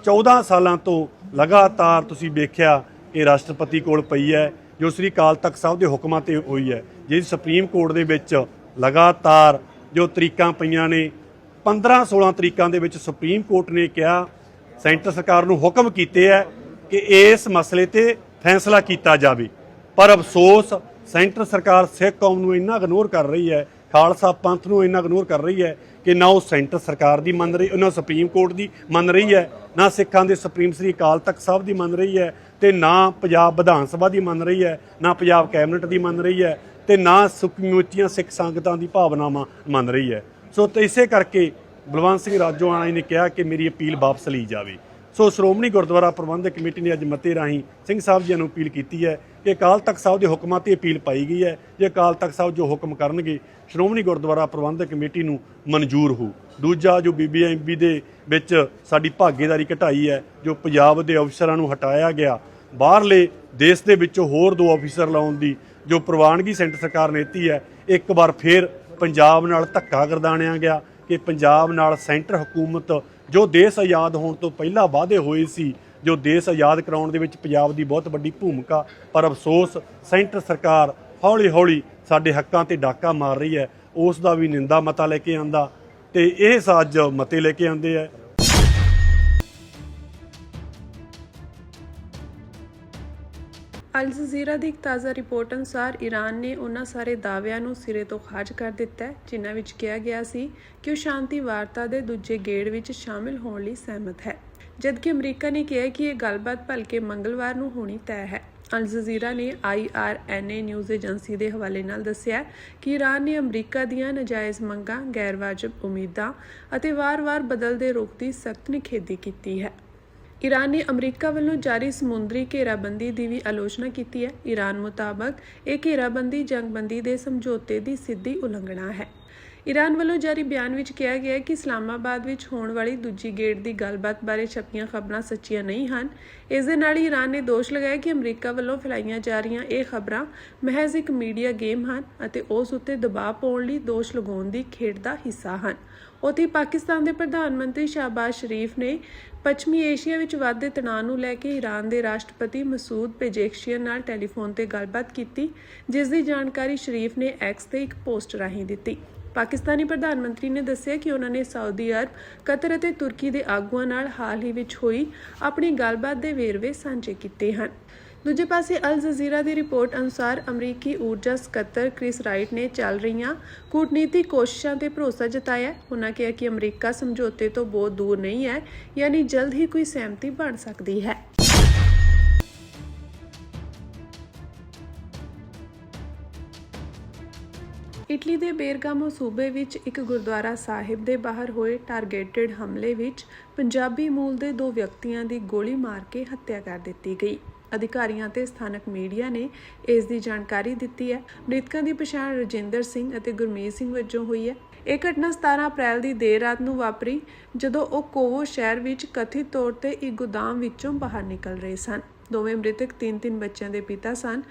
14 ਸਾਲਾਂ ਤੋਂ ਲਗਾਤਾਰ ਤੁਸੀਂ ਵੇਖਿਆ ਕਿ ਰਾਸ਼ਟਰਪਤੀ ਕੋਲ ਪਈ ਹੈ, ਜੋ ਸ੍ਰੀ ਅਕਾਲ ਤਖਤ ਸਾਹਿਬ ਦੇ ਹੁਕਮਾਂ ਤੇ ਹੋਈ ਹੈ, ਜਿਹੜੀ ਸੁਪਰੀਮ ਕੋਰਟ ਦੇ ਵਿੱਚ ਲਗਾਤਾਰ ਜੋ ਤਰੀਕਾਂ ਪਈਆਂ ਨੇ, 15-16 ਤਰੀਕਾਂ ਦੇ ਵਿੱਚ ਸੁਪਰੀਮ ਕੋਰਟ ਨੇ ਕਿਹਾ, ਸੈਂਟਰ ਸਰਕਾਰ ਨੂੰ ਹੁਕਮ ਕੀਤੇ ਹੈ ਕਿ ਇਸ ਮਸਲੇ ਤੇ ਫੈਸਲਾ ਕੀਤਾ ਜਾਵੇ। ਪਰ ਅਫਸੋਸ ਸੈਂਟਰ ਸਰਕਾਰ ਸਿੱਖ ਕੌਮ ਨੂੰ ਇੰਨਾ ਇਗਨੋਰ ਕਰ ਰਹੀ ਹੈ, ਖਾਲਸਾ ਪੰਥ ਨੂੰ ਇੰਨਾ ਇਗਨੋਰ ਕਰ ਰਹੀ ਹੈ ਕਿ ਨਾ ਉਹ ਸੈਂਟਰ ਸਰਕਾਰ ਦੀ ਮੰਨ ਰਹੀ, ਉਹਨਾਂ ਸੁਪਰੀਮ ਕੋਰਟ ਦੀ ਮੰਨ ਰਹੀ ਹੈ, ਨਾ ਸਿੱਖਾਂ ਦੇ ਸੁਪਰੀਮ ਸ੍ਰੀ ਅਕਾਲ ਤਖਤ ਸਾਹਿਬ ਦੀ ਮੰਨ ਰਹੀ ਹੈ, ਤੇ ਨਾ ਪੰਜਾਬ ਵਿਧਾਨ ਸਭਾ ਦੀ ਮੰਨ ਰਹੀ ਹੈ, ਨਾ ਪੰਜਾਬ ਕੈਬਨਿਟ ਦੀ ਮੰਨ ਰਹੀ ਹੈ, ਤੇ ਨਾ ਸਮੁੱਚੀਆਂ ਸਿੱਖ ਸੰਗਤਾਂ ਦੀ ਭਾਵਨਾਵਾਂ ਮੰਨ ਰਹੀ ਹੈ। ਸੋ ਤੇ ਇਸੇ ਕਰਕੇ ਬਲਵੰਤ ਸਿੰਘ ਰਾਜੋਆਣਾ ਜੀ ਨੇ ਕਿਹਾ ਕਿ ਮੇਰੀ ਅਪੀਲ ਵਾਪਸ ਲਈ ਜਾਵੇ। ਸੋ ਸ਼੍ਰੋਮਣੀ ਗੁਰਦੁਆਰਾ ਪ੍ਰਬੰਧਕ ਕਮੇਟੀ ਨੇ ਅੱਜ ਮਤੇ ਰਾਹੀਂ ਸਿੰਘ ਸਾਹਿਬ ਜੀ ਨੂੰ ਅਪੀਲ ਕੀਤੀ ਹੈ ਕਿ ਅਕਾਲ ਤਖਤ ਸਾਹਿਬ ਦੇ ਹੁਕਮਾਂ ਤੇ ਅਪੀਲ ਪਾਈ ਗਈ ਹੈ। ਜੇ ਅਕਾਲ ਤਖਤ ਸਾਹਿਬ ਜੋ ਹੁਕਮ ਕਰਨਗੇ ਸ਼੍ਰੋਮਣੀ ਗੁਰਦੁਆਰਾ ਪ੍ਰਬੰਧਕ ਕਮੇਟੀ ਨੂੰ ਮਨਜ਼ੂਰ ਹੋ। ਦੂਜਾ, ਜੋ BBMP ਦੇ ਵਿੱਚ ਸਾਡੀ ਭਾਗੀਦਾਰੀ ਘਟਾਈ ਹੈ, ਜੋ ਪੰਜਾਬ ਦੇ ਅਫਸਰਾਂ ਨੂੰ ਹਟਾਇਆ ਗਿਆ, ਬਾਹਰਲੇ ਦੇਸ਼ ਦੇ ਵਿੱਚੋਂ ਹੋਰ 2 ਅਫਸਰ ਲਾਉਣ ਦੀ ਜੋ ਪ੍ਰਵਾਨਗੀ ਸੈਂਟਰ ਸਰਕਾਰ ਨੇ ਦਿੱਤੀ ਹੈ, ਇੱਕ ਵਾਰ ਫਿਰ ਪੰਜਾਬ ਨਾਲ ਧੱਕਾ ਗਰਦਾਣਿਆ ਗਿਆ ਕਿ ਪੰਜਾਬ ਨਾਲ ਸੈਂਟਰ ਹਕੂਮਤ ਜੋ ਦੇਸ਼ ਆਜ਼ਾਦ ਹੋਣ ਤੋਂ ਪਹਿਲਾਂ ਵਾਅਦੇ ਹੋਏ ਸੀ, ਜੋ ਦੇਸ਼ ਆਜ਼ਾਦ ਕਰਾਉਣ ਦੇ ਵਿੱਚ ਪੰਜਾਬ ਦੀ ਬਹੁਤ ਵੱਡੀ ਭੂਮਿਕਾ, ਪਰ ਅਫਸੋਸ ਸੈਂਟਰ ਸਰਕਾਰ ਹੌਲੀ-ਹੌਲੀ ਸਾਡੇ ਹੱਕਾਂ ਤੇ ਡਾਕਾ ਮਾਰ ਰਹੀ ਹੈ। ਉਸ ਦਾ ਵੀ ਨਿੰਦਾ ਮਤਾ ਲੈ ਕੇ ਆਂਦਾ ਤੇ ਇਹ ਸਾਜ ਮਤੇ ਲੈ ਕੇ ਆਂਦੇ ਹੈ। ਅਲ ਜਜ਼ੀਰਾ ਦੀ ਇੱਕ ਤਾਜ਼ਾ ਰਿਪੋਰਟ ਅਨੁਸਾਰ ਈਰਾਨ ਨੇ ਉਹਨਾਂ ਸਾਰੇ ਦਾਅਵਿਆਂ ਨੂੰ ਸਿਰੇ ਤੋਂ ਖਾਰਜ ਕਰ ਦਿੱਤਾ ਹੈ ਜਿਨ੍ਹਾਂ ਵਿੱਚ ਕਿਹਾ ਗਿਆ ਸੀ ਕਿ ਉਹ ਸ਼ਾਂਤੀ ਵਾਰਤਾ ਦੇ ਦੂਜੇ ਗੇੜ ਵਿੱਚ ਸ਼ਾਮਿਲ ਹੋਣ ਲਈ ਸਹਿਮਤ ਹੈ, ਜਦਕਿ ਅਮਰੀਕਾ ਨੇ ਕਿਹਾ ਕਿ ਇਹ ਗੱਲਬਾਤ ਭਲਕੇ ਮੰਗਲਵਾਰ ਨੂੰ ਹੋਣੀ ਤੈਅ ਹੈ। ਅਲ ਜਜ਼ੀਰਾ ਨੇ IRNA ਨਿਊਜ਼ ਏਜੰਸੀ ਦੇ ਹਵਾਲੇ ਨਾਲ ਦੱਸਿਆ ਕਿ ਈਰਾਨ ਨੇ ਅਮਰੀਕਾ ਦੀਆਂ ਨਾਜਾਇਜ਼ ਮੰਗਾਂ, ਗੈਰਵਾਜਬ ਉਮੀਦਾਂ ਅਤੇ ਵਾਰ-ਵਾਰ ਬਦਲਦੇ ਰੁਖ ਦੀ ਸਖਤ ਨਿਖੇਧੀ ਕੀਤੀ ਹੈ। ਈਰਾਨ ਨੇ ਅਮਰੀਕਾ ਵੱਲੋਂ ਜਾਰੀ ਸਮੁੰਦਰੀ ਘੇਰਾਬੰਦੀ ਦੀ ਵੀ ਆਲੋਚਨਾ ਕੀਤੀ ਹੈ। ਈਰਾਨ ਮੁਤਾਬਕ ਇਹ ਘੇਰਾਬੰਦੀ ਜੰਗਬੰਦੀ ਦੇ ਸਮਝੌਤੇ ਦੀ ਸਿੱਧੀ ਉਲੰਘਣਾ ਹੈ। ਈਰਾਨ ਵੱਲੋਂ ਜਾਰੀ ਬਿਆਨ ਵਿੱਚ ਕਿਹਾ ਗਿਆ ਹੈ ਕਿ ਇਸਲਾਮਾਬਾਦ ਵਿੱਚ ਹੋਣ ਵਾਲੀ ਦੂਜੀ ਗੇੜ ਦੀ ਗੱਲਬਾਤ ਬਾਰੇ ਛਪੀਆਂ ਖਬਰਾਂ ਸੱਚੀਆਂ ਨਹੀਂ ਹਨ। ਇਸ ਦੇ ਨਾਲ ਹੀ ਈਰਾਨ ਨੇ ਦੋਸ਼ ਲਗਾਇਆ ਕਿ ਅਮਰੀਕਾ ਵੱਲੋਂ ਫੈਲਾਈਆਂ ਜਾ ਰਹੀਆਂ ਇਹ ਖਬਰਾਂ ਮਹਿਜ਼ ਇੱਕ ਮੀਡੀਆ ਗੇਮ ਹਨ ਅਤੇ ਉਸ ਉੱਤੇ ਦਬਾਅ ਪਾਉਣ ਲਈ ਦੋਸ਼ ਲਗਾਉਣ ਦੀ ਖੇਡ ਦਾ ਹਿੱਸਾ ਹਨ। ਉੱਥੇ ਪਾਕਿਸਤਾਨ ਦੇ ਪ੍ਰਧਾਨ ਮੰਤਰੀ ਸ਼ਾਹਬਾਜ਼ ਸ਼ਰੀਫ ਨੇ ਪੱਛਮੀ ਏਸ਼ੀਆ ਵਿੱਚ ਵਧਦੇ ਤਣਾਅ ਨੂੰ ਲੈ ਕੇ ਈਰਾਨ ਦੇ ਰਾਸ਼ਟਰਪਤੀ ਮਸੂਦ ਪੇਜ਼ੇਸ਼ਕੀਅਨ ਨਾਲ ਟੈਲੀਫੋਨ ਤੇ ਗੱਲਬਾਤ ਕੀਤੀ, ਜਿਸ ਦੀ ਜਾਣਕਾਰੀ ਸ਼ਰੀਫ ਨੇ ਐਕਸ ਤੇ ਇੱਕ ਪੋਸਟ ਰਾਹੀਂ ਦਿੱਤੀ। ਪਾਕਿਸਤਾਨੀ ਪ੍ਰਧਾਨ ਮੰਤਰੀ ਨੇ ਦੱਸਿਆ ਕਿ ਉਹਨਾਂ ਨੇ ਸਾਊਦੀ ਅਰਬ, ਕਤਰ ਅਤੇ ਤੁਰਕੀ ਦੇ ਆਗੂਆਂ ਨਾਲ ਹਾਲ ਹੀ ਵਿੱਚ ਹੋਈ ਆਪਣੀ ਗੱਲਬਾਤ ਦੇ ਵੇਰਵੇ ਸਾਂਝੇ ਕੀਤੇ ਹਨ। ਦੂਜੇ ਪਾਸੇ ਅਲ ਜਜ਼ੀਰਾ ਦੀ ਰਿਪੋਰਟ ਅਨੁਸਾਰ ਅਮਰੀਕੀ ਊਰਜਾ ਸਕੱਤਰ ਕ੍ਰਿਸ ਰਾਈਟ ਨੇ ਚੱਲ ਰਹੀਆਂ ਕੂਟਨੀਤਿਕ ਕੋਸ਼ਿਸ਼ਾਂ ਤੇ ਭਰੋਸਾ ਜਤਾਇਆ। ਉਹਨਾਂ ਕਿਹਾ ਕਿ ਅਮਰੀਕਾ ਸਮਝੌਤੇ ਤੋਂ ਬਹੁਤ ਦੂਰ ਨਹੀਂ ਹੈ, ਯਾਨੀ ਜਲਦ ਹੀ ਕੋਈ ਸਹਿਮਤੀ ਬਣ ਸਕਦੀ ਹੈ। ਇਟਲੀ ਦੇ ਬੇਰਗਾਮੋ ਸੂਬੇ ਵਿੱਚ ਇੱਕ ਗੁਰਦੁਆਰਾ ਸਾਹਿਬ ਦੇ ਬਾਹਰ ਹੋਏ ਟਾਰਗੇਟਡ ਹਮਲੇ ਵਿੱਚ ਪੰਜਾਬੀ ਮੂਲ ਦੇ 2 ਵਿਅਕਤੀਆਂ ਦੀ ਗੋਲੀ ਮਾਰ ਕੇ ਹੱਤਿਆ ਕਰ ਦਿੱਤੀ ਗਈ। ਅਧਿਕਾਰੀਆਂ ਤੇ ਸਥਾਨਕ ਮੀਡੀਆ ਨੇ ਇਸ ਦੀ ਜਾਣਕਾਰੀ ਦਿੱਤੀ ਹੈ। ਮ੍ਰਿਤਕਾਂ ਦੀ ਪਛਾਣ ਰਜਿੰਦਰ ਸਿੰਘ ਅਤੇ ਗੁਰਮੀਤ ਸਿੰਘ ਵਜੋਂ ਹੋਈ ਹੈ। ਇਹ ਘਟਨਾ 17 ਅਪ੍ਰੈਲ ਦੀ ਦੇਰ ਰਾਤ ਨੂੰ ਵਾਪਰੀ ਜਦੋਂ ਉਹ ਕੋਵੋ ਸ਼ਹਿਰ ਵਿੱਚ ਕਥਿਤ ਤੌਰ ਤੇ ਇੱਕ ਗੋਦਾਮ ਵਿੱਚੋਂ ਬਾਹਰ ਨਿਕਲ ਰਹੇ ਸਨ। ਦੋਵੇਂ ਮ੍ਰਿਤਕ 3 ਬੱਚਿਆਂ ਦੇ ਪਿਤਾ ਸਨ।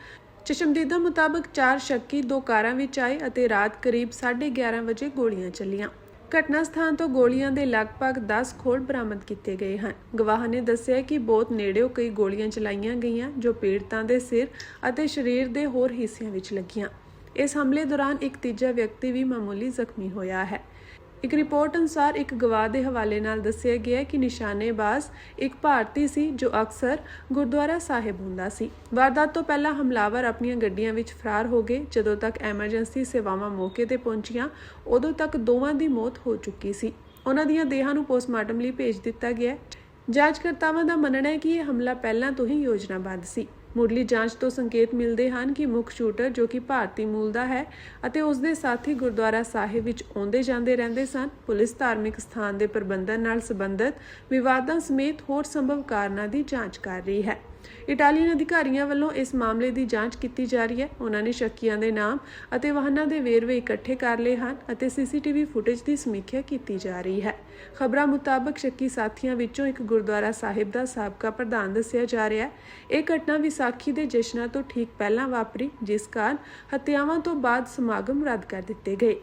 ਚਸ਼ਮਦੀਦਾਂ ਮੁਤਾਬਕ 4 ਸ਼ੱਕੀ 2 ਕਾਰਾਂ ਵਿੱਚ ਆਏ ਅਤੇ ਰਾਤ ਕਰੀਬ 11:30 ਵਜੇ ਗੋਲੀਆਂ ਚੱਲੀਆਂ। ਘਟਨਾ ਸਥਾਨ ਤੋਂ ਗੋਲੀਆਂ ਦੇ ਲਗਭਗ 10 ਖੋਲ ਬਰਾਮਦ ਕੀਤੇ ਗਏ ਹਨ। ਗਵਾਹਾਂ ਨੇ ਦੱਸਿਆ ਕਿ ਬਹੁਤ ਨੇੜਿਓਂ ਕਈ ਗੋਲੀਆਂ ਚਲਾਈਆਂ ਗਈਆਂ ਜੋ ਪੀੜਤਾਂ ਦੇ ਸਿਰ ਅਤੇ ਸਰੀਰ ਦੇ ਹੋਰ ਹਿੱਸਿਆਂ ਵਿੱਚ ਲੱਗੀਆਂ। ਇਸ ਹਮਲੇ ਦੌਰਾਨ ਇੱਕ ਤੀਜਾ ਵਿਅਕਤੀ ਵੀ ਮਾਮੂਲੀ ਜ਼ਖਮੀ ਹੋਇਆ ਹੈ। ਇੱਕ ਰਿਪੋਰਟ ਅਨੁਸਾਰ ਇੱਕ ਗਵਾਹ ਦੇ ਹਵਾਲੇ ਨਾਲ ਦੱਸਿਆ ਗਿਆ ਕਿ ਨਿਸ਼ਾਨੇਬਾਜ਼ ਇੱਕ ਭਾਰਤੀ ਸੀ ਜੋ ਅਕਸਰ ਗੁਰਦੁਆਰਾ ਸਾਹਿਬ ਹੁੰਦਾ ਸੀ। ਵਾਰਦਾਤ ਤੋਂ ਪਹਿਲਾਂ ਹਮਲਾਵਰ ਆਪਣੀਆਂ ਗੱਡੀਆਂ ਵਿੱਚ ਫਰਾਰ ਹੋ ਗਏ। ਜਦੋਂ ਤੱਕ ਐਮਰਜੈਂਸੀ ਸੇਵਾਵਾਂ ਮੌਕੇ ਤੇ ਪਹੁੰਚੀਆਂ, ਉਦੋਂ ਤੱਕ ਦੋਵਾਂ ਦੀ ਮੌਤ ਹੋ ਚੁੱਕੀ ਸੀ। ਉਹਨਾਂ ਦੀਆਂ ਦੇਹਾਂ ਨੂੰ ਪੋਸਟਮਾਰਟਮ ਲਈ ਭੇਜ ਦਿੱਤਾ ਗਿਆ। ਜਾਂਚਕਰਤਾਵਾਂ ਦਾ ਮੰਨਣਾ ਹੈ ਕਿ ਇਹ ਹਮਲਾ ਪਹਿਲਾਂ ਤੋਂ ਹੀ ਯੋਜਨਾਬੱਧ ਸੀ। ਮੁੱਢਲੀ ਜਾਂਚ ਤੋਂ ਸੰਕੇਤ ਮਿਲਦੇ ਹਨ ਕਿ ਮੁੱਖ ਸ਼ੂਟਰ ਜੋ ਕਿ ਭਾਰਤੀ ਮੂਲ ਦਾ ਹੈ ਅਤੇ ਉਸ ਦੇ ਸਾਥੀ ਗੁਰਦੁਆਰਾ ਸਾਹਿਬ ਵਿੱਚ ਆਉਂਦੇ ਜਾਂਦੇ ਰਹਿੰਦੇ ਸਨ। ਪੁਲਿਸ ਧਾਰਮਿਕ ਸਥਾਨ ਦੇ ਪ੍ਰਬੰਧਨ ਨਾਲ ਸੰਬੰਧਿਤ ਵਿਵਾਦਾਂ ਸਮੇਤ ਹੋਰ ਸੰਭਵ ਕਾਰਨਾਂ ਦੀ ਜਾਂਚ ਕਰ ਰਹੀ ਹੈ। ਇਟਾਲੀਅਨ ਅਧਿਕਾਰੀਆਂ ਵੱਲੋਂ ਇਸ ਮਾਮਲੇ ਦੀ ਜਾਂਚ ਕੀਤੀ ਜਾ ਰਹੀ ਹੈ। ਉਹਨਾਂ ਨੇ ਸ਼ੱਕੀਆਂ ਦੇ ਨਾਮ ਅਤੇ ਵਾਹਨਾਂ ਦੇ ਵੇਰਵੇ ਇਕੱਠੇ ਕਰ ਲਏ ਹਨ ਅਤੇ CCTV ਫੁਟੇਜ ਦੀ ਸਮੀਖਿਆ ਕੀਤੀ ਜਾ ਰਹੀ ਹੈ। ਖਬਰਾਂ ਮੁਤਾਬਕ ਸ਼ੱਕੀ ਸਾਥੀਆਂ ਵਿੱਚੋਂ ਇੱਕ ਗੁਰਦੁਆਰਾ ਸਾਹਿਬ ਦਾ ਸਾਬਕਾ ਪ੍ਰਧਾਨ ਦੱਸਿਆ ਜਾ ਰਿਹਾ ਹੈ। ਇਹ ਘਟਨਾ ਵਿਸਾਖੀ ਦੇ ਜਸ਼ਨਾਂ ਤੋਂ ਠੀਕ ਪਹਿਲਾਂ ਵਾਪਰੀ, ਜਿਸ ਕਾਰਨ ਹੱਤਿਆਵਾਂ ਤੋਂ ਬਾਅਦ ਸਮਾਗਮ ਰੱਦ ਕਰ ਦਿੱਤੇ ਗਏ।